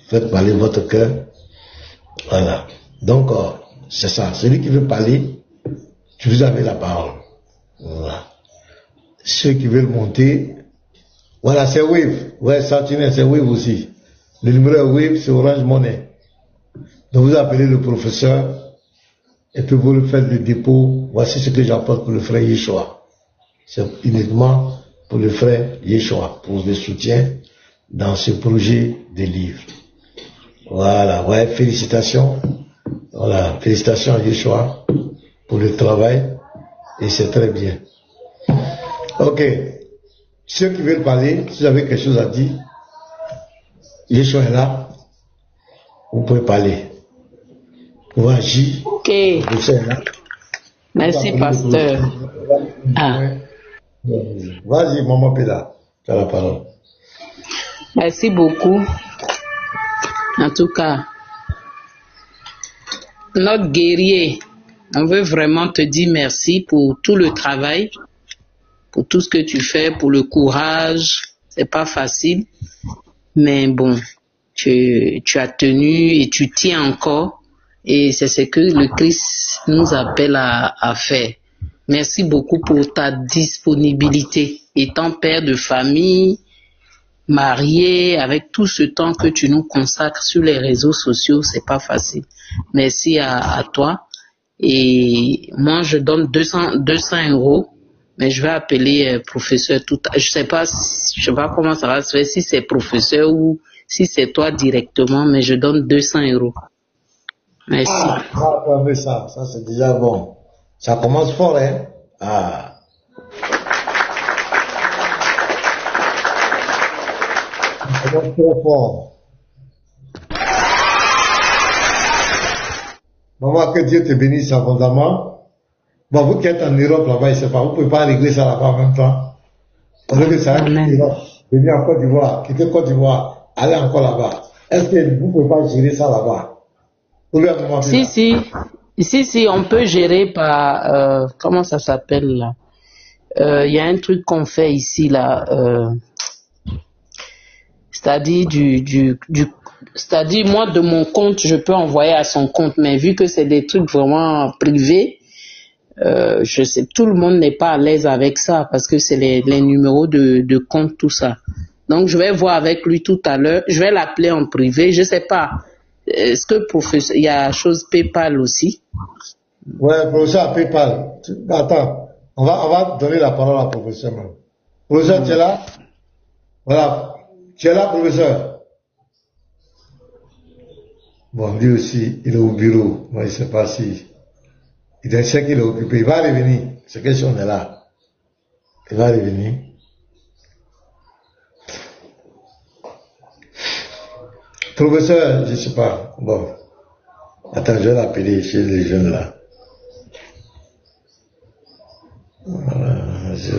faites parler votre cœur. Voilà, donc c'est ça. Celui qui veut parler, vous avez la parole. Voilà. Ceux qui veulent monter, voilà, c'est Wave. Ouais, Sentinelle, c'est Wave aussi. Le numéro est Wave, c'est Orange Money. Donc vous appelez le professeur et puis vous le faites le dépôt. Voici ce que j'apporte pour le frère Yeshua. C'est uniquement pour le frère Yeshua, pour le soutien dans ce projet de livre. Voilà, ouais, félicitations. Voilà, félicitations à Yeshua pour le travail et c'est très bien. Ok. Ceux qui veulent parler, si vous avez quelque chose à dire, Yeshua est là, vous pouvez parler. Vous pouvez agir. Ok. Yeshua est là. Merci, pasteur. Ah. Vas-y, maman Péda, tu as la parole. Merci beaucoup. En tout cas, notre guerrier, on veut vraiment te dire merci pour tout le travail, pour tout ce que tu fais, pour le courage. C'est pas facile, mais bon, tu as tenu et tu tiens encore, et c'est ce que le Christ nous appelle à faire. Merci beaucoup pour ta disponibilité. Étant père de famille, marié, avec tout ce temps que tu nous consacres sur les réseaux sociaux, c'est pas facile. Merci à toi. Et moi, je donne 200 €, mais je vais appeler professeur tout à l'heure. Je sais pas comment ça va se faire, si c'est professeur ou si c'est toi directement, mais je donne 200 €. Merci. Ça c'est déjà bon. Ça commence fort, hein? Ah. Ça commence très fort. Maman, que Dieu te bénisse abondamment. Bon, vous qui êtes en Europe là-bas, je sais pas, vous pouvez pas régler ça là-bas en même temps. On veut que ça aille en Europe. Venir en Côte d'Ivoire, quitter Côte d'Ivoire, aller encore là-bas. Est-ce que vous pouvez pas gérer ça là-bas? Si, on peut gérer par, comment ça s'appelle là? Il y a un truc qu'on fait ici là, c'est-à-dire c'est-à-dire moi de mon compte je peux envoyer à son compte, mais vu que c'est des trucs vraiment privés, je sais, tout le monde n'est pas à l'aise avec ça parce que c'est les numéros de compte, tout ça. Donc je vais voir avec lui tout à l'heure, je vais l'appeler en privé, je sais pas. Est-ce que professeur, il y a chose PayPal aussi? Ouais, professeur PayPal. Attends, On va donner la parole à professeur. Professeur, tu es là? Voilà. Tu es là, professeur? Bon, lui aussi, il est au bureau. Moi, je ne sais pas si... Il sait qu'il est occupé. Il va revenir. C'est question est là. Il va revenir. Professeur, je ne sais pas. Bon. Attends, je vais l'appeler chez les jeunes là. Voilà, je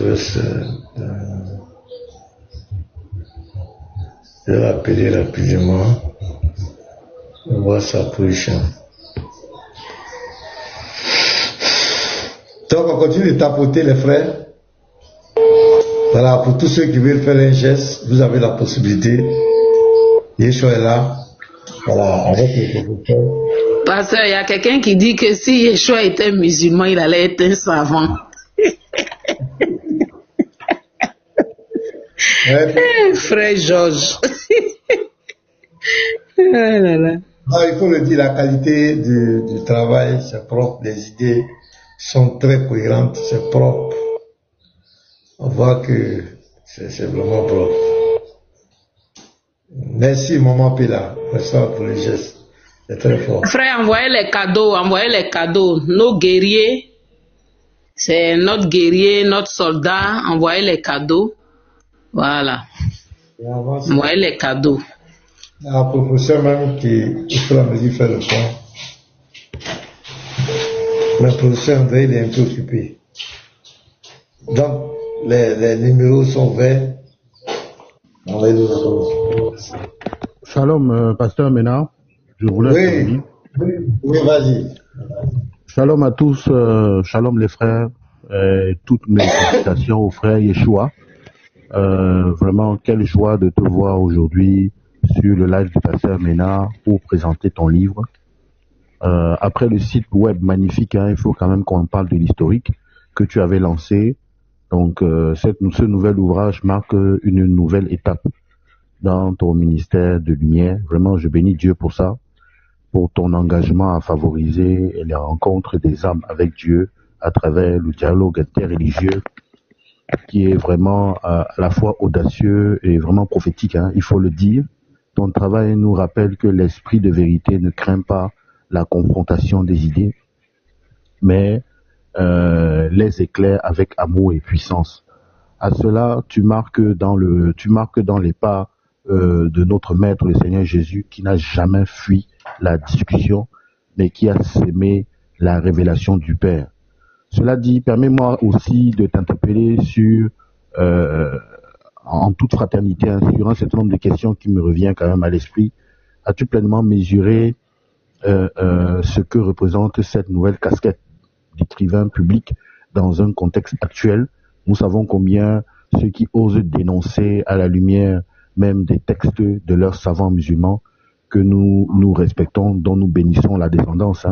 vais l'appeler rapidement. On voit sa position. Donc on continue de tapoter les frères. Voilà, pour tous ceux qui veulent faire un geste, vous avez la possibilité. Yeshua est là. Voilà, avec le professeur. Pasteur, il y a quelqu'un qui dit que si Yeshua était musulman, il allait être un savant. Frère Georges. Ah là là. Ah, il faut le dire, la qualité du travail, c'est propre. Les idées sont très cohérentes, c'est propre. On voit que c'est vraiment propre. Merci, maman Pila. Merci pour les gestes. C'est très fort. Frère, envoyez les cadeaux. Nos guerriers, c'est notre guerrier, notre soldat. Envoyez les cadeaux. Voilà. Envoyez les cadeaux. Il y a un professeur même qui faut la mesure faire le point. Mais le professeur André, il est un peu occupé. Donc, les numéros sont verts. Shalom, pasteur Ménard. Je voulais Oui, vas-y. Shalom à tous, shalom les frères, toutes mes félicitations aux frères Yeshua. Vraiment, quelle joie de te voir aujourd'hui sur le live du pasteur Ménard pour présenter ton livre. Après le site web magnifique, il faut quand même qu'on parle de l'historique que tu avais lancé. Donc, ce nouvel ouvrage marque une nouvelle étape dans ton ministère de lumière. Vraiment, je bénis Dieu pour ça, pour ton engagement à favoriser les rencontres des âmes avec Dieu à travers le dialogue interreligieux qui est vraiment à la fois audacieux et vraiment prophétique, il faut le dire. Ton travail nous rappelle que l'esprit de vérité ne craint pas la confrontation des idées, mais les éclaire avec amour et puissance. À cela, tu marques dans les pas de notre Maître, le Seigneur Jésus, qui n'a jamais fui la discussion, mais qui a sémé la révélation du Père. Cela dit, permets-moi aussi de t'interpeller sur, en toute fraternité, sur un certain nombre de questions qui me reviennent quand même à l'esprit. As-tu pleinement mesuré ce que représente cette nouvelle casquette d'écrivain public dans un contexte actuel? Nous savons combien ceux qui osent dénoncer à la lumière même des textes de leurs savants musulmans que nous respectons, dont nous bénissons la descendance,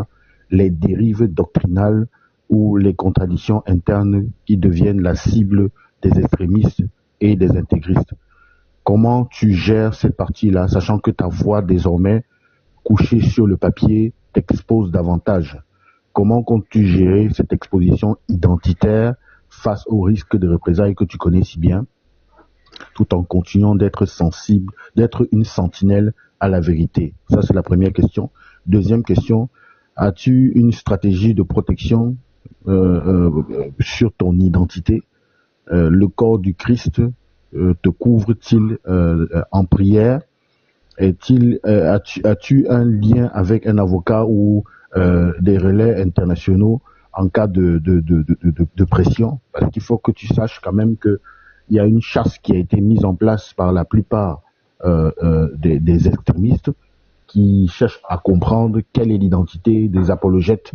les dérives doctrinales ou les contradictions internes qui deviennent la cible des extrémistes et des intégristes. Comment tu gères cette partie-là, sachant que ta voix désormais couchée sur le papier t'expose davantage? Comment comptes-tu gérer cette exposition identitaire face au risque de représailles que tu connais si bien, tout en continuant d'être sensible, d'être une sentinelle à la vérité? Ça, c'est la première question. Deuxième question, as-tu une stratégie de protection sur ton identité? Le corps du Christ te couvre-t-il en prière? As-tu un lien avec un avocat ou des relais internationaux en cas de pression? Parce qu'il faut que tu saches quand même que il y a une chasse qui a été mise en place par la plupart des extrémistes qui cherchent à comprendre quelle est l'identité des apologètes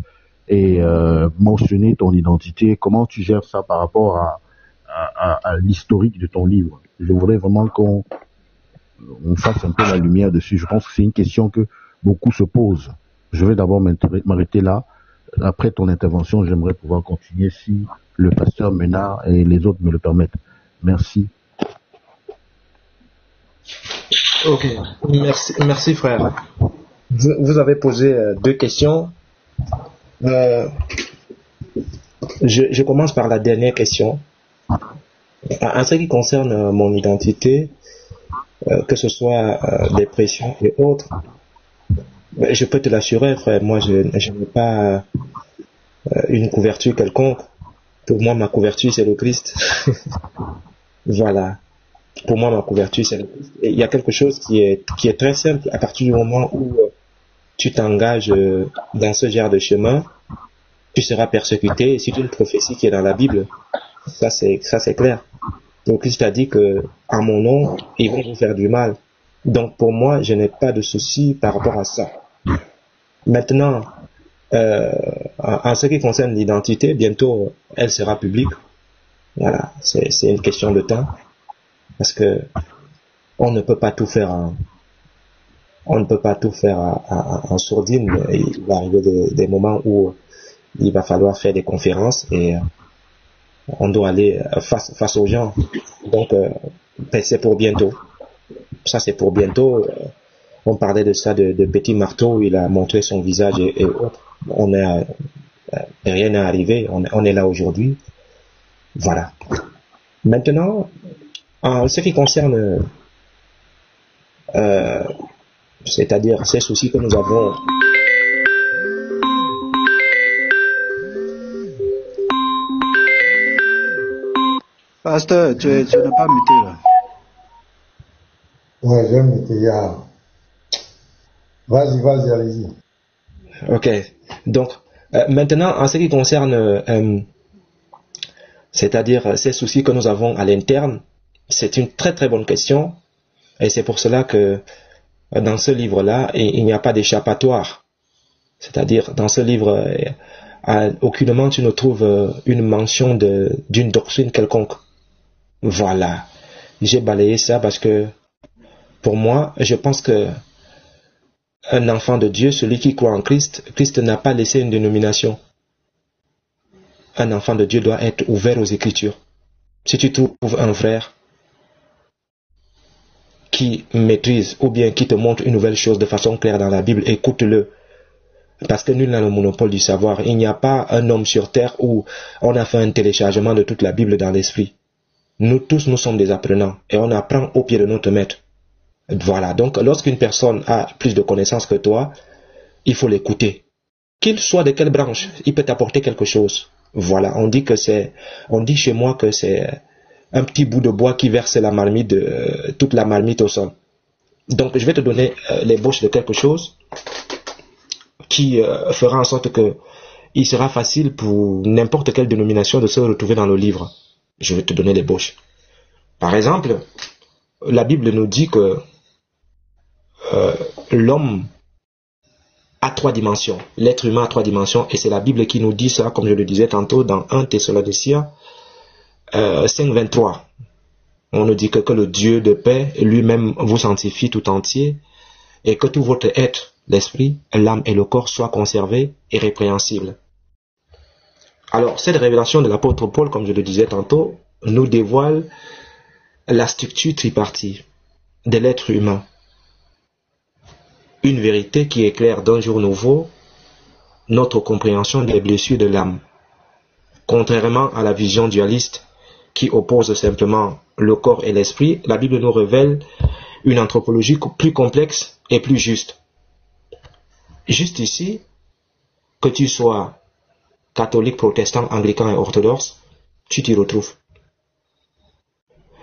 et mentionner ton identité. Comment tu gères ça par rapport à l'historique de ton livre? Je voudrais vraiment qu'on fasse un peu la lumière dessus. Je pense que c'est une question que beaucoup se posent. Je vais d'abord m'arrêter là. Après ton intervention, j'aimerais pouvoir continuer si le pasteur Ménard et les autres me le permettent. Merci. Ok, merci frère. Vous avez posé deux questions. Je commence par la dernière question. En ce qui concerne mon identité, que ce soit dépression et autres, je peux te l'assurer, frère, moi je n'ai pas une couverture quelconque. Pour moi, ma couverture, c'est le Christ. Voilà. Pour moi, ma couverture, c'est le Christ. Et il y a quelque chose qui est très simple. À partir du moment où tu t'engages dans ce genre de chemin, tu seras persécuté. Et c'est une prophétie qui est dans la Bible. Ça, c'est clair. Donc, Christ a dit que, en mon nom, ils vont vous faire du mal. Donc, pour moi, je n'ai pas de souci par rapport à ça. Maintenant, en ce qui concerne l'identité, bientôt, elle sera publique. Voilà. C'est une question de temps. Parce que on ne peut pas tout faire en sourdine. Il va arriver des moments où il va falloir faire des conférences et on doit aller face aux gens. Donc, c'est pour bientôt. Ça, c'est pour bientôt. On parlait de ça, de Petit Marteau, il a montré son visage et autres. Rien n'est arrivé. On est là aujourd'hui. Voilà. Maintenant, en ce qui concerne, c'est-à-dire ces soucis que nous avons. Pasteur, tu n'es pas muté là. Ouais, j'ai muté. Vas-y, allez-y. Ok. Donc, maintenant, en ce qui concerne, c'est-à-dire ces soucis que nous avons à l'interne, c'est une très très bonne question. Et c'est pour cela que dans ce livre-là, il n'y a pas d'échappatoire. C'est-à-dire, dans ce livre, aucunement tu ne trouves une mention d'une doctrine quelconque. Voilà. J'ai balayé ça parce que, pour moi, je pense que un enfant de Dieu, celui qui croit en Christ, Christ n'a pas laissé une dénomination. Un enfant de Dieu doit être ouvert aux Écritures. Si tu trouves un frère qui maîtrise ou bien qui te montre une nouvelle chose de façon claire dans la Bible, écoute-le. Parce que nul n'a le monopole du savoir. Il n'y a pas un homme sur terre où on a fait un téléchargement de toute la Bible dans l'esprit. Nous tous, nous sommes des apprenants et on apprend au pied de notre maître. Voilà. Donc, lorsqu'une personne a plus de connaissances que toi, il faut l'écouter. Qu'il soit de quelle branche, il peut t'apporter quelque chose. Voilà. On dit chez moi que c'est un petit bout de bois qui verse la marmite, toute la marmite au sol. Donc, je vais te donner l'ébauche de quelque chose qui fera en sorte que il sera facile pour n'importe quelle dénomination de se retrouver dans le livre. Je vais te donner l'ébauche. Par exemple, la Bible nous dit que l'homme a 3 dimensions. L'être humain a 3 dimensions. Et c'est la Bible qui nous dit ça, comme je le disais tantôt, dans 1 Thessaloniciens 5:23. On nous dit que le Dieu de paix lui-même vous sanctifie tout entier et que tout votre être, l'esprit, l'âme et le corps soient conservés et répréhensibles. Alors, cette révélation de l'apôtre Paul, comme je le disais tantôt, nous dévoile la structure tripartite de l'être humain. Une vérité qui éclaire d'un jour nouveau notre compréhension des blessures de l'âme. Contrairement à la vision dualiste qui oppose simplement le corps et l'esprit, la Bible nous révèle une anthropologie plus complexe et plus juste. Juste ici, que tu sois catholique, protestant, anglican et orthodoxe, tu t'y retrouves.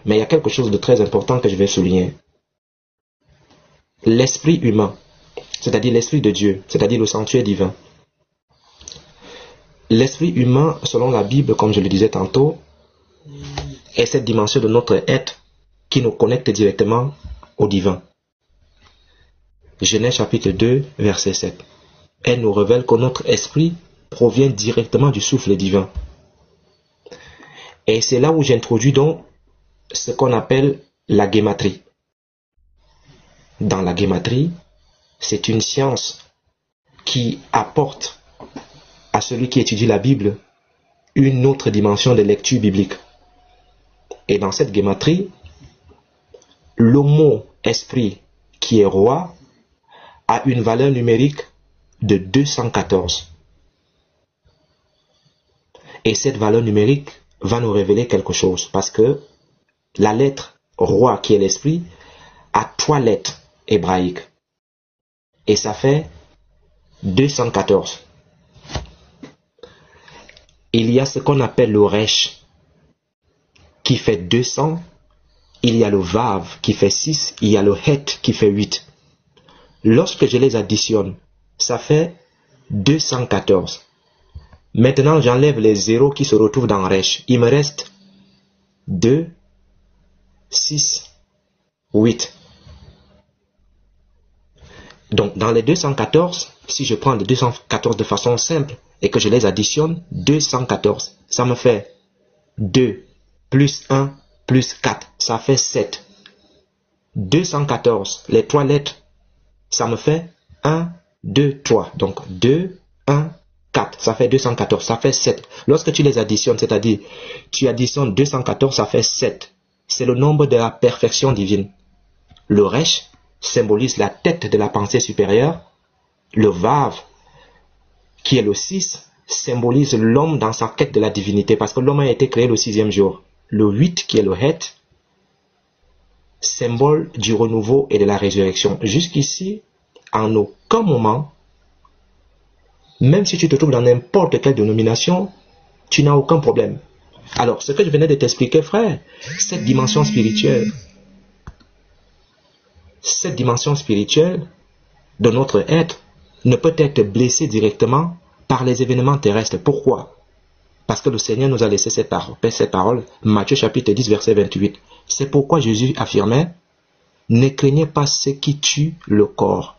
Mais il y a quelque chose de très important que je vais souligner. L'esprit humain, c'est-à-dire l'esprit de Dieu, c'est-à-dire le sanctuaire divin. L'esprit humain, selon la Bible, comme je le disais tantôt, est cette dimension de notre être qui nous connecte directement au divin. Genèse chapitre 2, verset 7. Elle nous révèle que notre esprit provient directement du souffle divin. Et c'est là où j'introduis donc ce qu'on appelle la guématrie. Dans la guématrie, c'est une science qui apporte à celui qui étudie la Bible une autre dimension de lecture biblique. Et dans cette guématrie, le mot esprit qui est roi a une valeur numérique de 214. Et cette valeur numérique va nous révéler quelque chose. Parce que la lettre roi qui est l'esprit a 3 lettres hébraïques. Et ça fait 214. Il y a ce qu'on appelle le resh qui fait 200. Il y a le vav qui fait 6. Il y a le het qui fait 8. Lorsque je les additionne, ça fait 214. Maintenant, j'enlève les zéros qui se retrouvent dans resh. Il me reste 2, 6, 8. Donc, dans les 214, si je prends les 214 de façon simple et que je les additionne, 214, ça me fait 2 plus 1 plus 4, ça fait 7. 214, les 3 lettres, ça me fait 1, 2, 3. Donc, 2, 1, 4, ça fait 214, ça fait 7. Lorsque tu les additionnes, c'est-à-dire, tu additionnes 214, ça fait 7. C'est le nombre de la perfection divine. Le resh symbolise la tête de la pensée supérieure. Le vav, qui est le 6, symbolise l'homme dans sa quête de la divinité, parce que l'homme a été créé le 6e jour. Le 8, qui est le het, symbole du renouveau et de la résurrection. Jusqu'ici, en aucun moment, même si tu te trouves dans n'importe quelle dénomination, tu n'as aucun problème. Alors, ce que je venais de t'expliquer, frère, cette dimension spirituelle de notre être ne peut être blessée directement par les événements terrestres. Pourquoi? Parce que le Seigneur nous a laissé cette parole, Matthieu chapitre 10, verset 28. C'est pourquoi Jésus affirmait, ne craignez pas ce qui tue le corps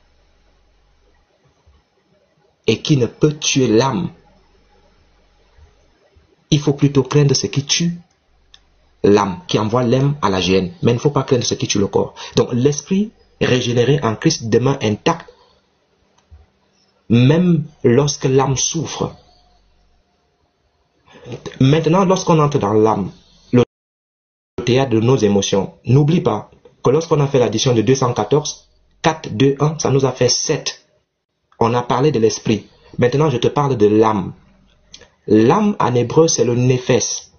et qui ne peut tuer l'âme. Il faut plutôt craindre ce qui tue l'âme, qui envoie l'âme à la géhenne. Mais il ne faut pas craindre ce qui tue le corps. Donc l'esprit régénéré en Christ demeure intact, même lorsque l'âme souffre. Maintenant, lorsqu'on entre dans l'âme, le théâtre de nos émotions, n'oublie pas que lorsqu'on a fait l'addition de 214, 4, 2, 1, ça nous a fait 7. On a parlé de l'esprit. Maintenant, je te parle de l'âme. L'âme, en hébreu, c'est le néphes.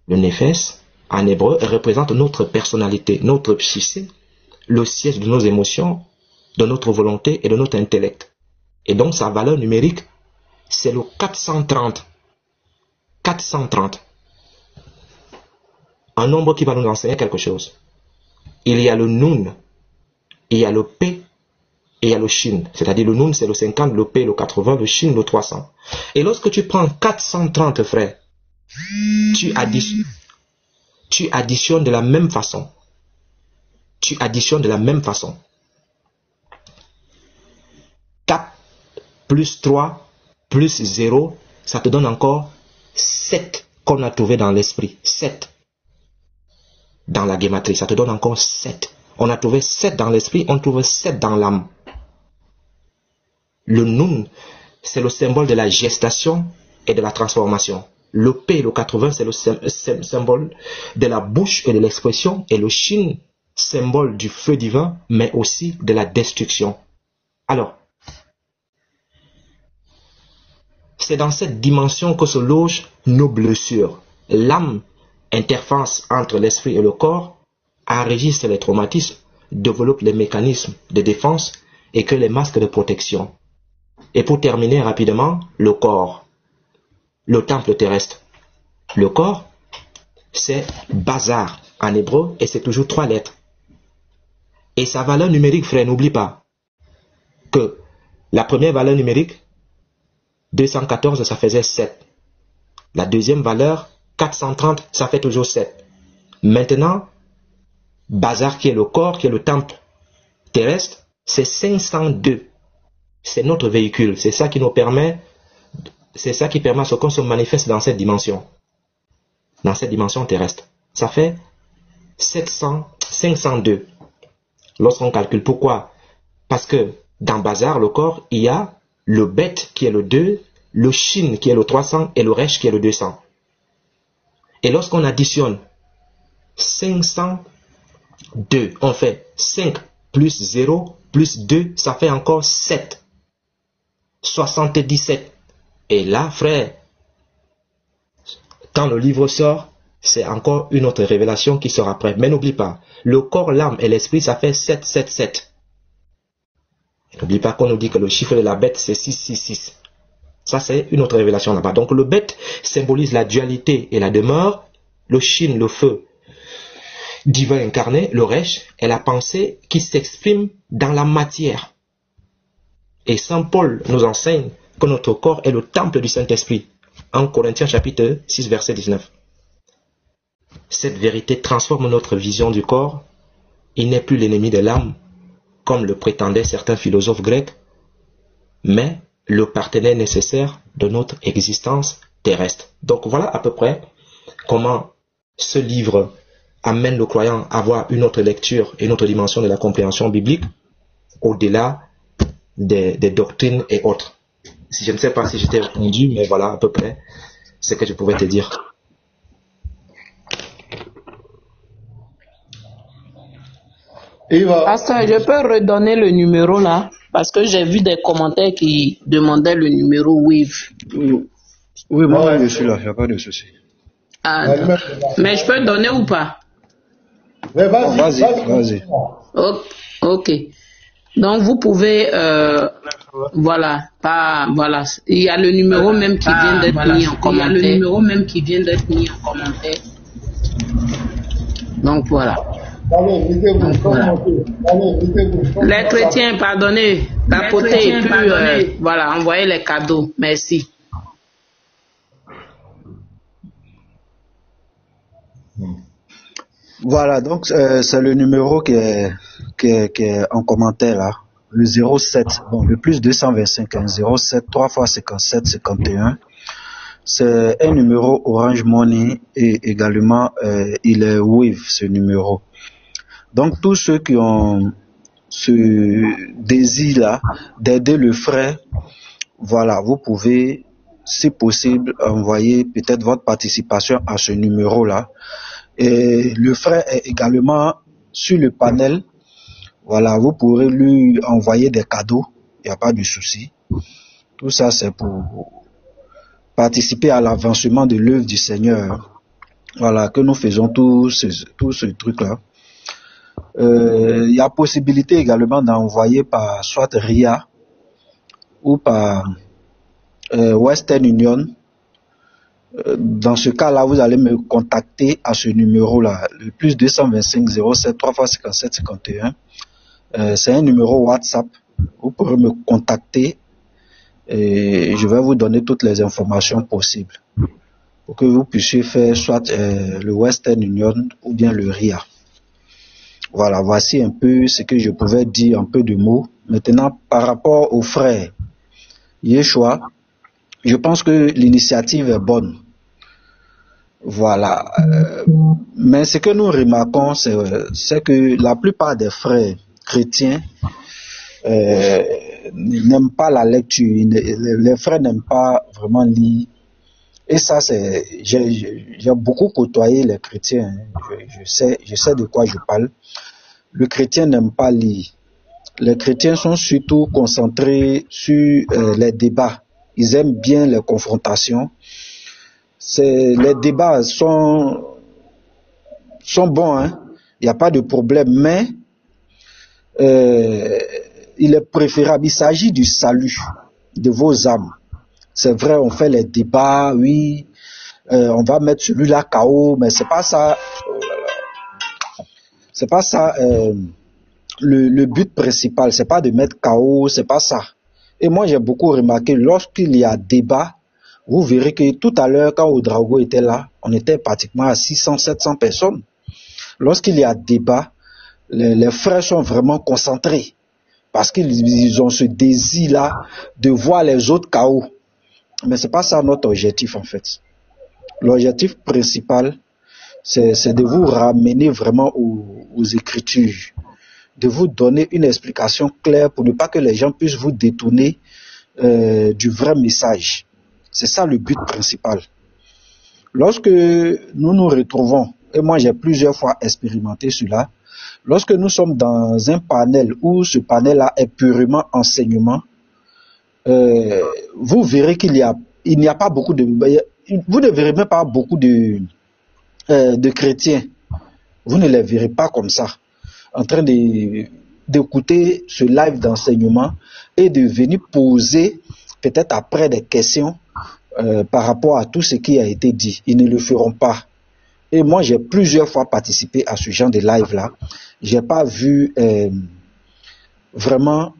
Le néphes, en hébreu, représente notre personnalité, notre psyché, le siège de nos émotions, de notre volonté et de notre intellect. Et donc, sa valeur numérique, c'est le 430. 430. Un nombre qui va nous enseigner quelque chose. Il y a le nun, il y a le p, et il y a le shin. C'est-à-dire le nun, c'est le 50, le p, le 80, le shin, le 300. Et lorsque tu prends 430, frère, tu additionnes de la même façon. Tu additionnes de la même façon. 4 plus 3 plus 0, ça te donne encore 7 qu'on a trouvé dans l'esprit. 7. Dans la guématrie, ça te donne encore 7. On a trouvé 7 dans l'esprit, on trouve 7 dans l'âme. Le nun, c'est le symbole de la gestation et de la transformation. Le P, le 80, c'est le symbole de la bouche et de l'expression. Et le Shin, symbole du feu divin, mais aussi de la destruction. Alors, c'est dans cette dimension que se logent nos blessures. L'âme, interface entre l'esprit et le corps, enregistre les traumatismes, développe les mécanismes de défense et crée les masques de protection. Et pour terminer rapidement, le corps, le temple terrestre. Le corps, c'est bazar en hébreu et c'est toujours 3 lettres. Et sa valeur numérique, frère, n'oublie pas que la première valeur numérique, 214, ça faisait 7. La deuxième valeur, 430, ça fait toujours 7. Maintenant, bazar qui est le corps, qui est le temple terrestre, c'est 502. C'est notre véhicule. C'est ça qui nous permet, c'est ça qui permet à ce qu'on se manifeste dans cette dimension. Dans cette dimension terrestre. Ça fait 502. Lorsqu'on calcule. Pourquoi? Parce que dans bazar, le corps, il y a le bête qui est le 2, le shin qui est le 300 et le resh qui est le 200. Et lorsqu'on additionne 502, on fait 5 plus 0 plus 2, ça fait encore 7. 77. Et là, frère, Quand le livre sort, c'est encore une autre révélation qui sera après. Mais n'oublie pas, le corps, l'âme et l'esprit, ça fait 7. N'oublie pas qu'on nous dit que le chiffre de la bête, c'est 6. Ça, c'est une autre révélation là-bas. Donc, le bête symbolise la dualité et la demeure. Le shin, le feu divin incarné, le resh, est la pensée qui s'exprime dans la matière. Et Saint Paul nous enseigne que notre corps est le temple du Saint-Esprit. En Corinthiens chapitre 6, verset 19. Cette vérité transforme notre vision du corps. Il n'est plus l'ennemi de l'âme, comme le prétendaient certains philosophes grecs, mais le partenaire nécessaire de notre existence terrestre. Donc voilà à peu près comment ce livre amène le croyant à avoir une autre lecture et une autre dimension de la compréhension biblique, au-delà des doctrines et autres. Je ne sais pas si j'étais répondu, mais voilà à peu près ce que je pouvais te dire. Pasteur, je peux redonner le numéro là, parce que j'ai vu des commentaires qui demandaient le numéro WAVE. Oui, moi je suis là, il n'y a pas de souci. Ah, mais je peux donner ou pas? Vas-y. Ok. Donc vous pouvez, voilà, il y a le numéro même qui vient d'être mis en commentaire. Donc voilà. Les chrétiens, pardonnez, tapotez et puis voilà, envoyez les cadeaux. Merci. Voilà, donc c'est le numéro qui est en commentaire là, le 07, bon, le plus 225, 07 3 x 57 51. C'est un numéro Orange Money et également il est Wave ce numéro. Donc tous ceux qui ont ce désir là d'aider le frère, voilà, vous pouvez, si possible, envoyer peut-être votre participation à ce numéro là. Et le frère est également sur le panel. Voilà, vous pourrez lui envoyer des cadeaux, il n'y a pas de souci. Tout ça, c'est pour participer à l'avancement de l'œuvre du Seigneur. Voilà, que nous faisons tout ce truc-là. Il y a possibilité également d'envoyer par soit RIA ou par Western Union. Dans ce cas-là, vous allez me contacter à ce numéro-là, le plus 225 07 3 x 57 51. C'est un numéro WhatsApp. Vous pourrez me contacter et je vais vous donner toutes les informations possibles pour que vous puissiez faire soit le Western Union ou bien le RIA. Voilà, voici un peu ce que je pouvais dire, un peu de mots. Maintenant, par rapport aux frères Yeshua, je pense que l'initiative est bonne. Voilà. Mais ce que nous remarquons, c'est que la plupart des frères chrétiens n'aiment pas la lecture. Les frères n'aiment pas vraiment lire. Et ça, j'ai beaucoup côtoyé les chrétiens. Je sais de quoi je parle. Le chrétien n'aime pas lire. Les chrétiens sont surtout concentrés sur les débats. Ils aiment bien les confrontations. Les débats sont bons, hein. Il n'y a pas de problème, mais il est préférable. Il s'agit du salut de vos âmes. C'est vrai, on fait les débats, oui, on va mettre celui-là KO, mais c'est pas ça. C'est pas ça le but principal. C'est pas de mettre KO, c'est pas ça. Et moi, j'ai beaucoup remarqué, lorsqu'il y a débat, vous verrez que tout à l'heure, quand Ouedraogo était là, on était pratiquement à 600, 700 personnes. Lorsqu'il y a débat, les frères sont vraiment concentrés parce qu'ils ont ce désir-là de voir les autres KO. Mais c'est pas ça notre objectif en fait. L'objectif principal, c'est de vous ramener vraiment aux Écritures, de vous donner une explication claire pour ne pas que les gens puissent vous détourner du vrai message. C'est ça le but principal. Lorsque nous nous retrouvons, et moi j'ai plusieurs fois expérimenté cela, lorsque nous sommes dans un panel où ce panel-là est purement enseignement, vous verrez qu'il n'y a pas beaucoup de... vous ne verrez même pas beaucoup de chrétiens. Vous ne les verrez pas comme ça, en train d'écouter ce live d'enseignement et de venir poser peut-être après des questions par rapport à tout ce qui a été dit. Ils ne le feront pas. Et moi, j'ai plusieurs fois participé à ce genre de live-là. J'ai pas vu vraiment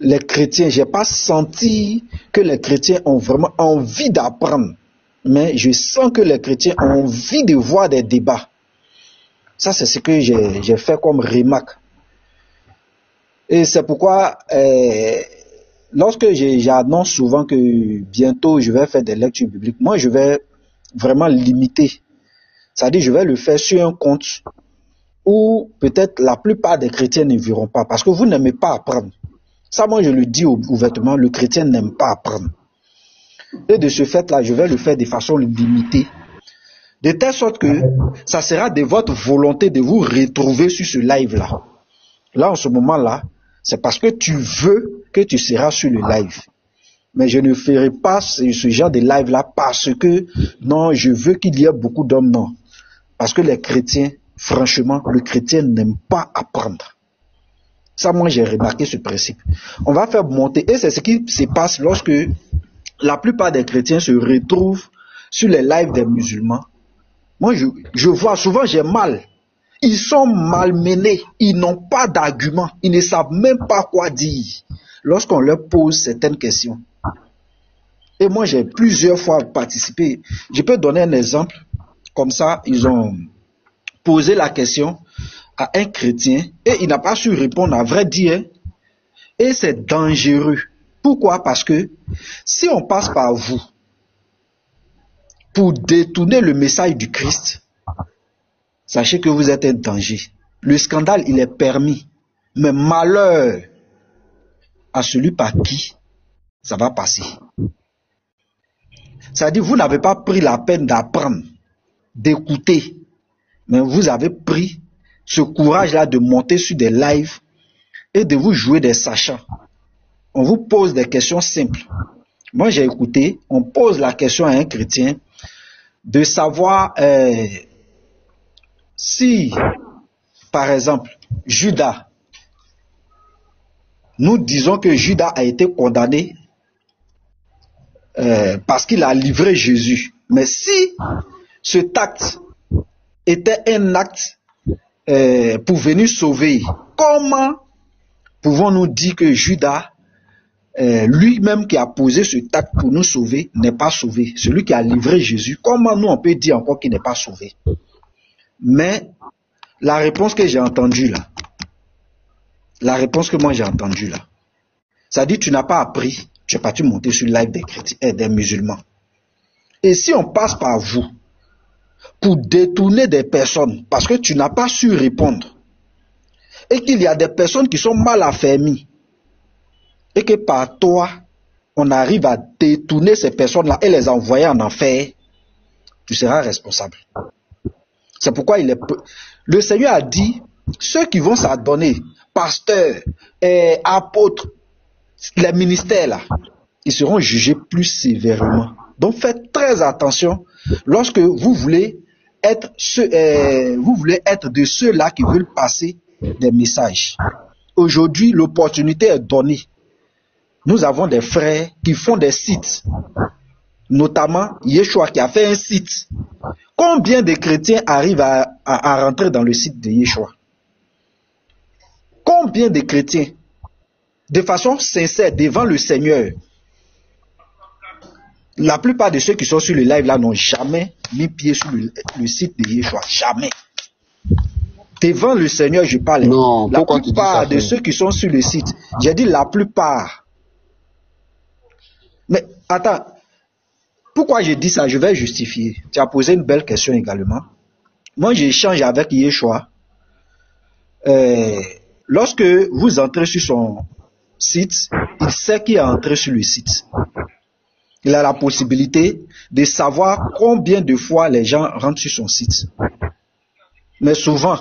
les chrétiens, j'ai pas senti que les chrétiens ont vraiment envie d'apprendre. Mais je sens que les chrétiens ont envie de voir des débats. Ça, c'est ce que j'ai fait comme remarque. Et c'est pourquoi, lorsque j'annonce souvent que bientôt je vais faire des lectures bibliques, moi, je vais vraiment limiter. C'est-à-dire, je vais le faire sur un compte où peut-être la plupart des chrétiens ne verront pas, parce que vous n'aimez pas apprendre. Ça, moi, je le dis ouvertement, le chrétien n'aime pas apprendre. Et de ce fait-là, je vais le faire de façon limitée, de telle sorte que ça sera de votre volonté de vous retrouver sur ce live-là. Là, en ce moment-là, c'est parce que tu veux que tu seras sur le live. Mais je ne ferai pas ce genre de live-là parce que, non, je veux qu'il y ait beaucoup d'hommes, non. Parce que les chrétiens, franchement, le chrétien n'aime pas apprendre. Ça, moi, j'ai remarqué ce principe. On va faire monter, et c'est ce qui se passe lorsque la plupart des chrétiens se retrouvent sur les lives des musulmans. Moi, je vois souvent, j'ai mal. Ils sont malmenés, ils n'ont pas d'argument, ils ne savent même pas quoi dire lorsqu'on leur pose certaines questions. Et moi, j'ai plusieurs fois participé. Je peux donner un exemple. Comme ça, ils ont posé la question à un chrétien et il n'a pas su répondre, à vrai dire. Et c'est dangereux. Pourquoi? Parce que si on passe par vous pour détourner le message du Christ, sachez que vous êtes un danger. Le scandale, il est permis. Mais malheur à celui par qui ça va passer. C'est-à-dire, vous n'avez pas pris la peine d'apprendre, d'écouter, mais vous avez pris ce courage-là de monter sur des lives et de vous jouer des sachants. On vous pose des questions simples. Moi, j'ai écouté, on pose la question à un chrétien de savoir si, par exemple, Judas, nous disons que Judas a été condamné parce qu'il a livré Jésus. Mais si cet acte était un acte pour venir sauver, comment pouvons-nous dire que Judas, lui-même qui a posé ce acte pour nous sauver, n'est pas sauvé? Celui qui a livré Jésus, comment nous on peut dire encore qu'il n'est pas sauvé? Mais la réponse que j'ai entendue là, la réponse que moi j'ai entendue là, ça dit tu n'as pas appris, tu es parti monter sur le live des chrétiens, des musulmans. Et si on passe par vous pour détourner des personnes parce que tu n'as pas su répondre et qu'il y a des personnes qui sont mal affermies et que par toi on arrive à détourner ces personnes-là et les envoyer en enfer, tu seras responsable. C'est pourquoi le Seigneur a dit, ceux qui vont s'adonner, pasteurs, apôtres, les ministères là, ils seront jugés plus sévèrement. Donc faites très attention lorsque vous voulez être de ceux-là qui veulent passer des messages. Aujourd'hui, l'opportunité est donnée. Nous avons des frères qui font des sites, notamment Yeshua qui a fait un site. Combien de chrétiens arrivent à rentrer dans le site de Yeshua? Combien de chrétiens, de façon sincère, devant le Seigneur? La plupart de ceux qui sont sur le live là n'ont jamais mis pied sur le site de Yeshua. Jamais. Devant le Seigneur, je parle. Non, la plupart de ceux qui sont sur le site, j'ai dit la plupart. Mais attends, pourquoi je dis ça? Je vais justifier. Tu as posé une belle question également. Moi, j'échange avec Yeshua. Lorsque vous entrez sur son site, il sait qui est entré sur le site. Il a la possibilité de savoir combien de fois les gens rentrent sur son site. Mais souvent,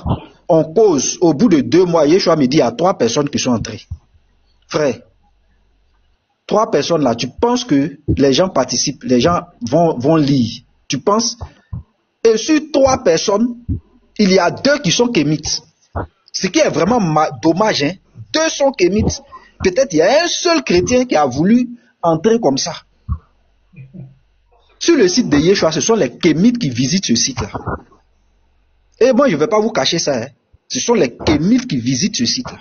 on cause, au bout de 2 mois, Yeshua me dit, il y a 3 personnes qui sont entrées. Frère, 3 personnes là, tu penses que les gens participent, les gens vont lire. Tu penses? Et sur 3 personnes, il y a 2 qui sont kémites. Ce qui est vraiment dommage, hein. 2 sont kémites. Peut-être il y a un seul chrétien qui a voulu entrer comme ça. Sur le site de Yeshua, ce sont les kémites qui visitent ce site-là. Et moi, je ne vais pas vous cacher ça. Hein. Ce sont les kémites qui visitent ce site-là.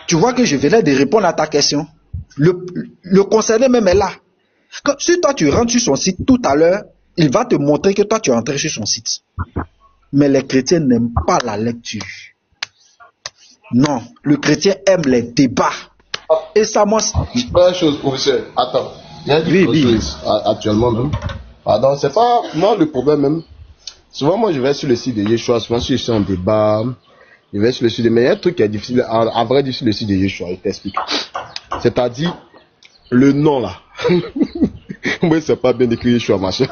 Tu vois que je venais de répondre à ta question. Le concerné même est là. Si toi tu rentres sur son site tout à l'heure, il va te montrer que toi tu es entré sur son site. Mais les chrétiens n'aiment pas la lecture. Non, le chrétien aime les débats. Et ça, moi... Première chose, professeur, attends. Il y a actuellement même. Pardon, c'est pas... Moi, le problème même... Souvent, moi, je vais sur le site de Yeshua. Souvent, si je suis en débat, je vais sur le site de... Mais il y a un truc qui est difficile, à vrai dire, sur le site de Yeshua. Je t'explique. C'est-à-dire, le nom, là. Moi, c'est pas bien écrit Yeshua, machin.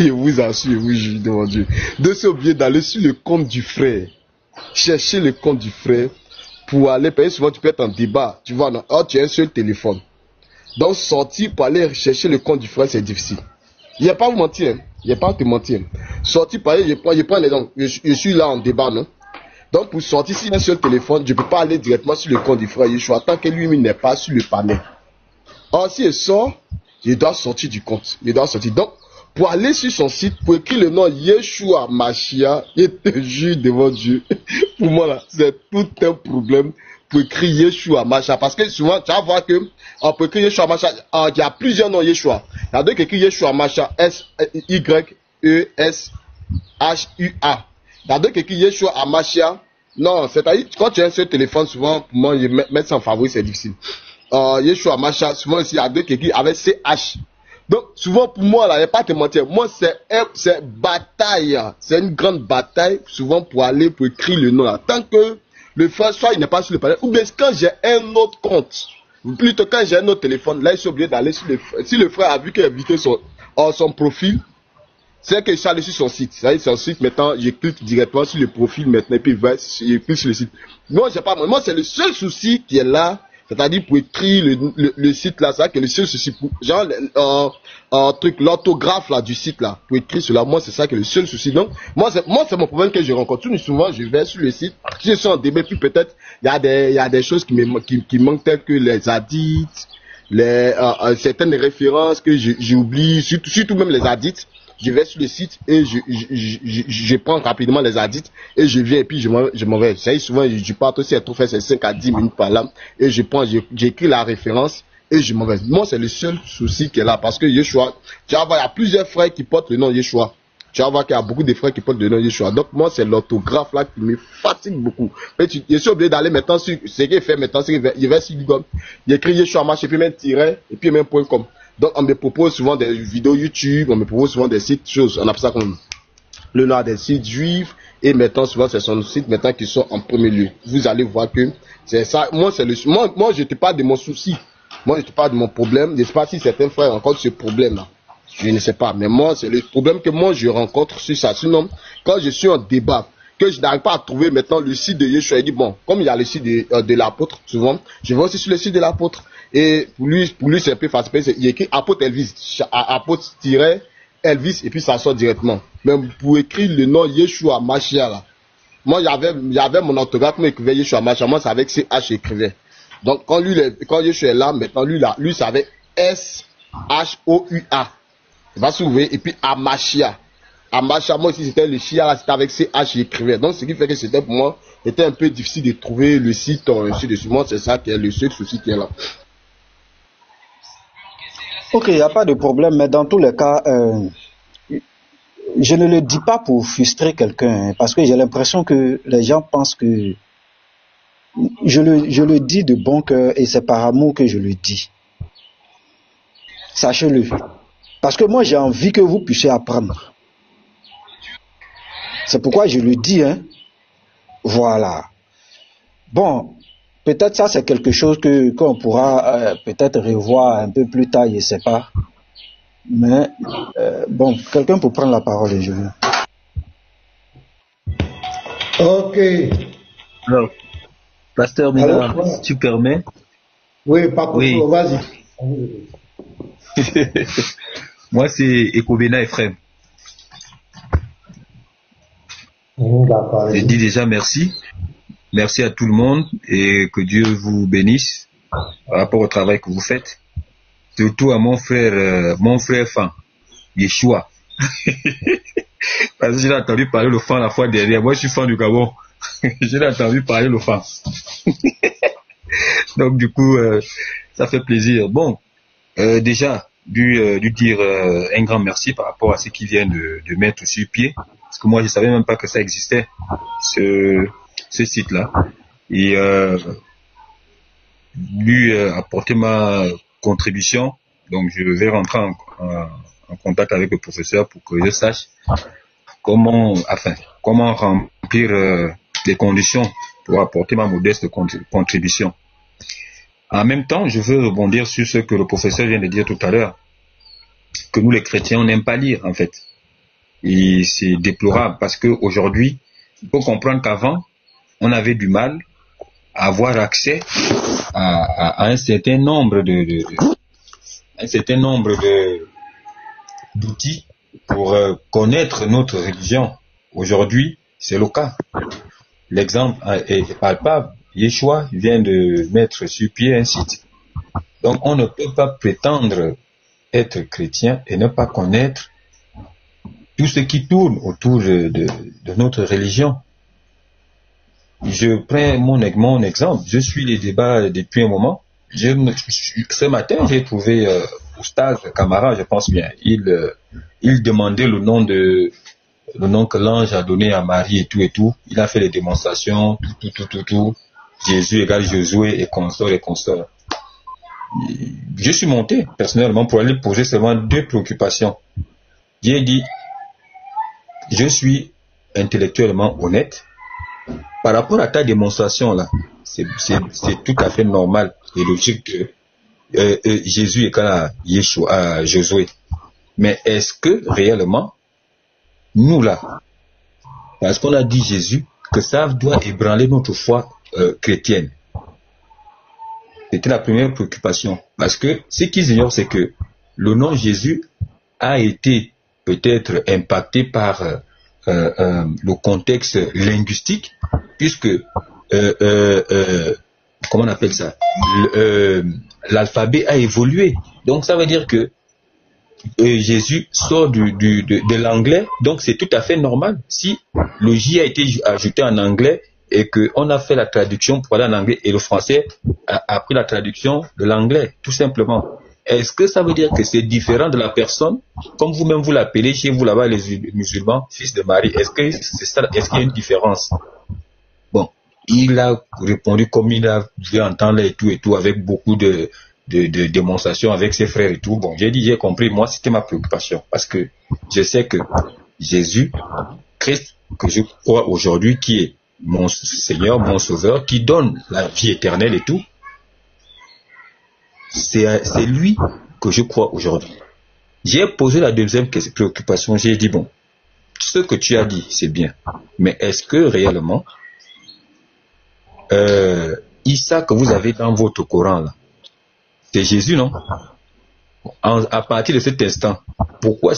Je vous assure, je vous jure devant Dieu. De se oublier d'aller sur le compte du frère. Chercher le compte du frère. Pour aller payer, souvent tu peux être en débat, tu vois, non? Oh, tu as un seul téléphone. Donc sortir pour aller chercher le compte du frère, c'est difficile. Il n'y a pas à vous mentir, hein? Il n'y a pas à te mentir. Sortir pour aller, je prends l'exemple, je suis là en débat, non? Donc pour sortir, si j'ai un seul téléphone, je ne peux pas aller directement sur le compte du frère Yeshua, tant que lui n'est pas sur le panel. Or, si je sors, je dois sortir du compte. Je dois sortir. Donc, pour aller sur son site, pour écrire le nom Yeshua Mashiach, je te jure devant Dieu, pour moi là, c'est tout un problème pour écrire Yeshua Mashiach. Parce que souvent, tu vas voir que on peut écrire Yeshua Mashiach, il y a plusieurs noms Yeshua. Il y a deux qui écrivent Yeshua Mashiach, S-Y-E-S-H-U-A. Il y a deux qui écrivent Yeshua Mashiach. Non, c'est-à-dire, quand tu as un seul téléphone, souvent, pour moi, mettre ça en favori, c'est difficile. Yeshua Mashiach, souvent aussi, il y a deux qui écrivent avec CH. Donc, souvent, pour moi, là, il n'y a pas à te mentir. Moi, c'est bataille. C'est une grande bataille, souvent, pour aller, pour écrire le nom, là. Tant que le frère, soit il n'est pas sur le panel, ou bien quand j'ai un autre compte, plutôt quand j'ai un autre téléphone, là, il suis obligé d'aller sur le frère. Si le frère a vu qu'il a visité son profil, c'est que je suis allé sur son site. C'est-à-dire, son site, maintenant, je clique directement sur le profil, maintenant, et puis je clique sur le site. Moi, c'est le seul souci qui est là. C'est-à-dire pour écrire le site là, ça que le seul souci pour genre l'orthographe là du site là, pour écrire cela, moi c'est ça que le seul souci. Donc moi c'est mon problème que je rencontre. Souvent je vais sur le site, si je suis en débat, puis peut-être il y a des choses qui manquent telles que les hadiths, certaines références que j'oublie, surtout même les hadiths. Je vais sur le site et je prends rapidement les hadiths et je viens et puis je m'en vais. Ça y est, souvent, je pars aussi à tout faire, c'est 5 à 10 minutes par là et j'écris la référence et je m'en vais. Moi, c'est le seul souci qui est là parce que Yeshua, tu vas voir, il y a plusieurs frères qui portent le nom Yeshua. Tu vas voir qu'il y a beaucoup de frères qui portent le nom Yeshua. Donc, moi, c'est l'orthographe là qui me fatigue beaucoup. Mais je suis obligé d'aller maintenant sur ce qu'il fait maintenant, il va sur Google, il écrit Yeshua Mashiach et puis même tiret et puis même .com. Donc, on me propose souvent des vidéos YouTube, on me propose souvent des sites, choses, on appelle ça comme le nom des sites juifs, et maintenant, souvent, c'est son site maintenant qui sont en premier lieu. Vous allez voir que c'est ça. Moi, je te parle de mon souci. Moi, je te parle de mon problème. Je ne sais pas si certains frères rencontrent ce problème-là. Je ne sais pas. Mais moi, c'est le problème que moi, je rencontre sur ça. Sinon, quand je suis en débat, que je n'arrive pas à trouver maintenant le site de Yeshua, il dit, bon, comme il y a le site de l'apôtre, souvent, je vais aussi sur le site de l'apôtre. Et pour lui, c'est un peu facile. Il écrit apôtre Elvis, apôtre-Elvis, et puis ça sort directement. Mais pour écrire le nom Yeshua Mashiach, là, moi, il y avait mon orthographe, mais écrivait Yeshua Mashiach, moi, c'est avec CH écrivait. Donc, quand Yeshua est là, maintenant, lui, c'est avec S-H-O-U-A. Tu vas soulever, et puis Amashiach. Amashiach, moi aussi, c'était le Shia, là, c'était avec CH écrivait. Donc, ce qui fait que c'était pour moi, c'était un peu difficile de trouver le site, dessus. Moi, c'est ça qui est le seul souci qui est là. Ok, il n'y a pas de problème, mais dans tous les cas, je ne le dis pas pour frustrer quelqu'un, parce que j'ai l'impression que les gens pensent que je le dis de bon cœur et c'est par amour que je le dis. Sachez-le. Parce que moi, j'ai envie que vous puissiez apprendre. C'est pourquoi je le dis, hein. Voilà. Bon. Peut-être ça c'est quelque chose qu'on pourra peut-être revoir un peu plus tard, je ne sais pas. Mais bon, quelqu'un peut prendre la parole, je veux. Ok. Alors, Pasteur Mina, si tu permets. Oui, pas pour Oui. vas-y. Moi, c'est Ekobena Ephraim. D'accord. Je dis déjà merci. Merci à tout le monde et que Dieu vous bénisse par rapport au travail que vous faites. Surtout à mon frère Fan, Yeshua. Parce que j'ai entendu parler le Fan la fois dernière. Moi, je suis fan du Gabon. J'ai entendu parler le Fan. Donc, du coup, ça fait plaisir. Bon, déjà, dû dire un grand merci par rapport à ce qu'il vient de mettre sur pied. Parce que moi, je savais même pas que ça existait, ce site-là. Et lui apporter ma contribution. Donc, je vais rentrer en contact avec le professeur pour que je sache comment remplir les conditions pour apporter ma modeste contribution. En même temps, je veux rebondir sur ce que le professeur vient de dire tout à l'heure, que nous les chrétiens, on n'aime pas lire en fait. Et c'est déplorable parce qu'aujourd'hui, il faut comprendre qu'avant, on avait du mal à avoir accès à un certain nombre d'outils pour connaître notre religion. Aujourd'hui, c'est le cas. L'exemple est palpable. Yeshua vient de mettre sur pied un site. Donc, on ne peut pas prétendre être chrétien et ne pas connaître tout ce qui tourne autour de notre religion. Je prends mon exemple. Je suis les débats depuis un moment. Ce matin, j'ai trouvé Oustaz Camara, je pense bien. Il demandait le nom que l'ange a donné à Marie et tout. Il a fait les démonstrations, tout. Jésus égale Josué et consorts. Je suis monté personnellement pour aller poser seulement 2 préoccupations. J'ai dit, je suis intellectuellement honnête. Par rapport à ta démonstration là, c'est tout à fait normal et logique que Jésus égale à Yeshua, à Josué. Mais est-ce que réellement nous là, parce qu'on a dit Jésus, que ça doit ébranler notre foi chrétienne? C'était la première préoccupation. Parce que ce qu'ils ignorent, c'est que le nom Jésus a été peut-être impacté par le contexte linguistique, puisque comment on appelle ça, l'alphabet a évolué. Donc ça veut dire que Jésus sort de l'anglais, donc c'est tout à fait normal. Si le J a été ajouté en anglais et qu'on a fait la traduction pour aller en anglais et le français a pris la traduction de l'anglais, tout simplement. Est-ce que ça veut dire que c'est différent de la personne, comme vous-même vous l'appelez chez vous là-bas les musulmans, fils de Marie? Est-ce que c'est ça? Est-ce qu'il y a une différence? Bon, il a répondu comme il a dû entendre et tout, avec beaucoup de démonstrations avec ses frères et tout. Bon, j'ai compris. Moi, c'était ma préoccupation parce que je sais que Jésus, Christ, que je crois aujourd'hui, qui est mon Seigneur, mon Sauveur, qui donne la vie éternelle et tout, c'est lui que je crois aujourd'hui. J'ai posé la deuxième préoccupation. J'ai dit, bon, ce que tu as dit, c'est bien. Mais est-ce que réellement, Issa que vous avez dans votre Coran, là, c'est Jésus, non? À partir de cet instant, pourquoi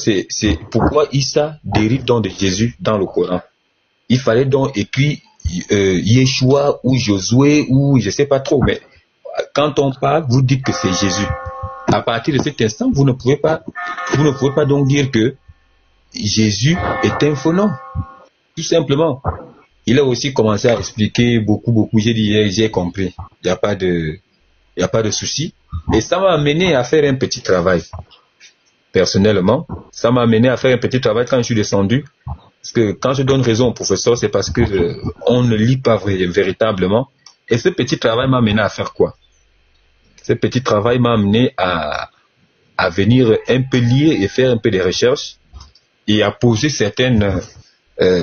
Issa dérive donc de Jésus dans le Coran? Il fallait donc écrire Yeshua ou Josué ou je sais pas trop, mais quand on parle, vous dites que c'est Jésus. À partir de cet instant, vous ne pouvez pas donc dire que Jésus est un faux nom. Tout simplement. Il a aussi commencé à expliquer beaucoup. J'ai dit, j'ai compris. Il n'y a pas de souci. Et ça m'a amené à faire un petit travail. Personnellement, ça m'a amené à faire un petit travail quand je suis descendu. Parce que quand je donne raison au professeur, c'est parce que on ne lit pas véritablement. Et ce petit travail m'a amené à faire quoi? Ce petit travail m'a amené à venir un peu lier et faire un peu des recherches et à poser certaines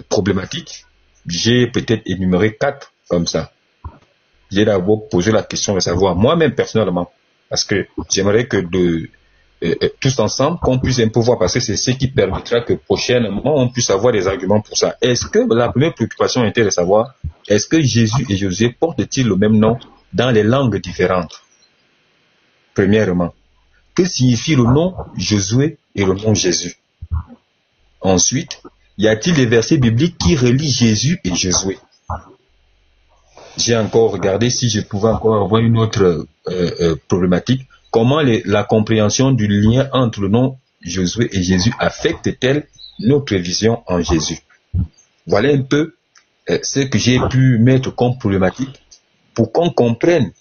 problématiques. J'ai peut-être énuméré 4 comme ça. J'ai d'abord posé la question de savoir moi-même personnellement, parce que j'aimerais que tous ensemble qu'on puisse un peu voir, parce que c'est ce qui permettra que prochainement on puisse avoir des arguments pour ça. Est-ce que la première préoccupation était de savoir est-ce que Jésus et Josué portent-ils le même nom dans les langues différentes? Premièrement, que signifie le nom Josué et le nom Jésus? Ensuite, y a-t-il des versets bibliques qui relient Jésus et Josué? J'ai encore regardé si je pouvais encore avoir une autre problématique. Comment la compréhension du lien entre le nom Josué et Jésus affecte-t-elle notre vision en Jésus? Voilà un peu ce que j'ai pu mettre comme problématique pour qu'on comprenne.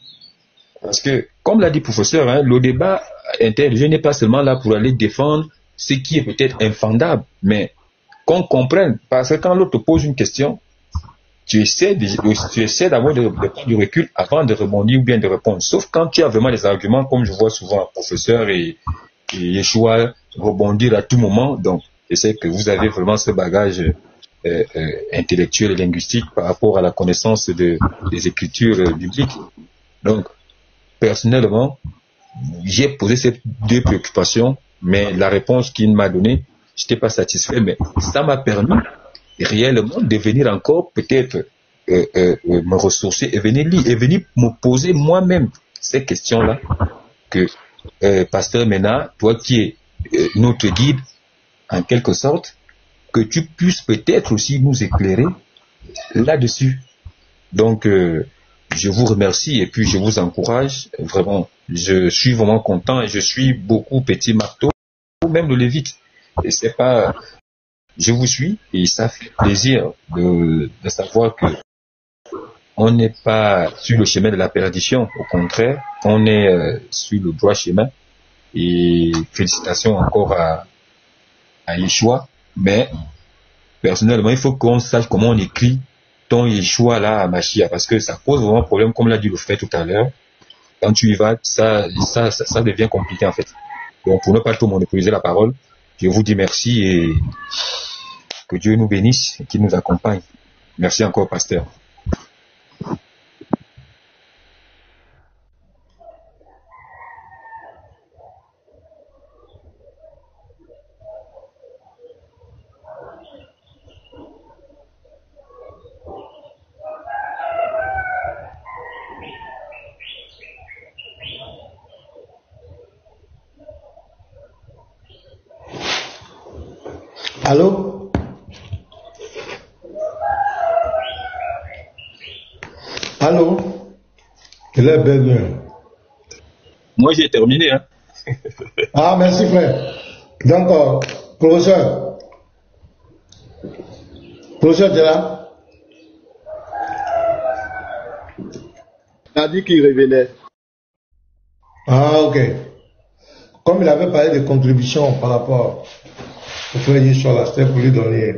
Parce que, comme l'a dit le professeur, hein, le débat interreligieux n'est pas seulement là pour aller défendre ce qui est peut-être infondable, mais qu'on comprenne. Parce que quand l'autre pose une question, tu essaies d'avoir du recul avant de rebondir ou bien de répondre. Sauf quand tu as vraiment des arguments, comme je vois souvent un professeur et Yeshua rebondir à tout moment. Donc, je sais que vous avez vraiment ce bagage intellectuel et linguistique par rapport à la connaissance des écritures bibliques. Donc, personnellement, j'ai posé ces deux préoccupations, mais la réponse qu'il m'a donnée, je n'étais pas satisfait, mais ça m'a permis réellement de venir encore peut-être me ressourcer et venir lire et venir me poser moi-même ces questions-là que Pasteur Mena, toi qui es notre guide en quelque sorte, que tu puisses peut-être aussi nous éclairer là-dessus. Donc je vous remercie et puis je vous encourage vraiment. Je suis vraiment content et je suis beaucoup Petit Marteau, ou même le Lévite. Et c'est pas, je vous suis et ça fait plaisir de savoir que on n'est pas sur le chemin de la perdition. Au contraire, on est sur le droit chemin. Et félicitations encore à Yeshua. Mais personnellement, il faut qu'on sache comment on écrit ton Yeshua là à Mashiach, parce que ça pose vraiment problème, comme l'a dit le frère tout à l'heure. Quand tu y vas, ça devient compliqué en fait. Donc pour ne pas trop monopoliser la parole, je vous dis merci et que Dieu nous bénisse et qu'il nous accompagne. Merci encore, pasteur. Allô? Allô? Il est belle. Moi, j'ai terminé. Hein. Ah, merci, frère. Donc, professeur, tu es là? Il a dit qu'il revenait. Ah, ok. Comme il avait parlé de contributions par rapport au frère Yeshua là, c'était pour lui donner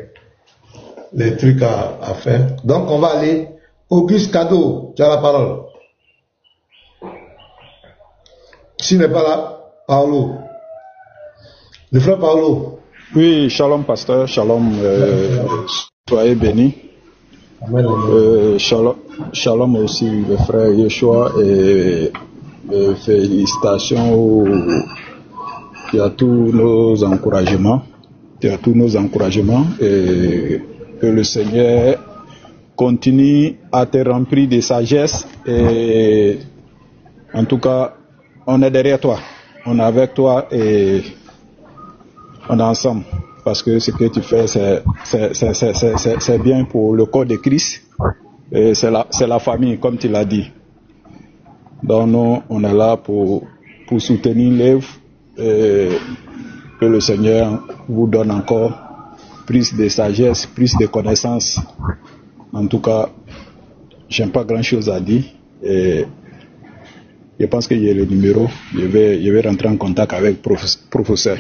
les trucs à faire. Donc, on va aller. Auguste Cadeau, tu as la parole. S'il n'est pas là, Paolo. Le frère Paolo. Oui, shalom pasteur, shalom, soyez bénis. Shalom aussi le frère Yeshua et félicitations à tous nos encouragements. Et que le Seigneur continue à te remplir de sagesse et en tout cas on est derrière toi, on est avec toi et on est ensemble parce que ce que tu fais c'est bien pour le corps de Christ et c'est la famille comme tu l'as dit. Donc nous on est là pour soutenir l'œuvre et que le Seigneur vous donne encore plus de sagesse, plus de connaissances. En tout cas, j'ai pas grand chose à dire et je pense qu'il y a le numéro, je vais rentrer en contact avec le professeur.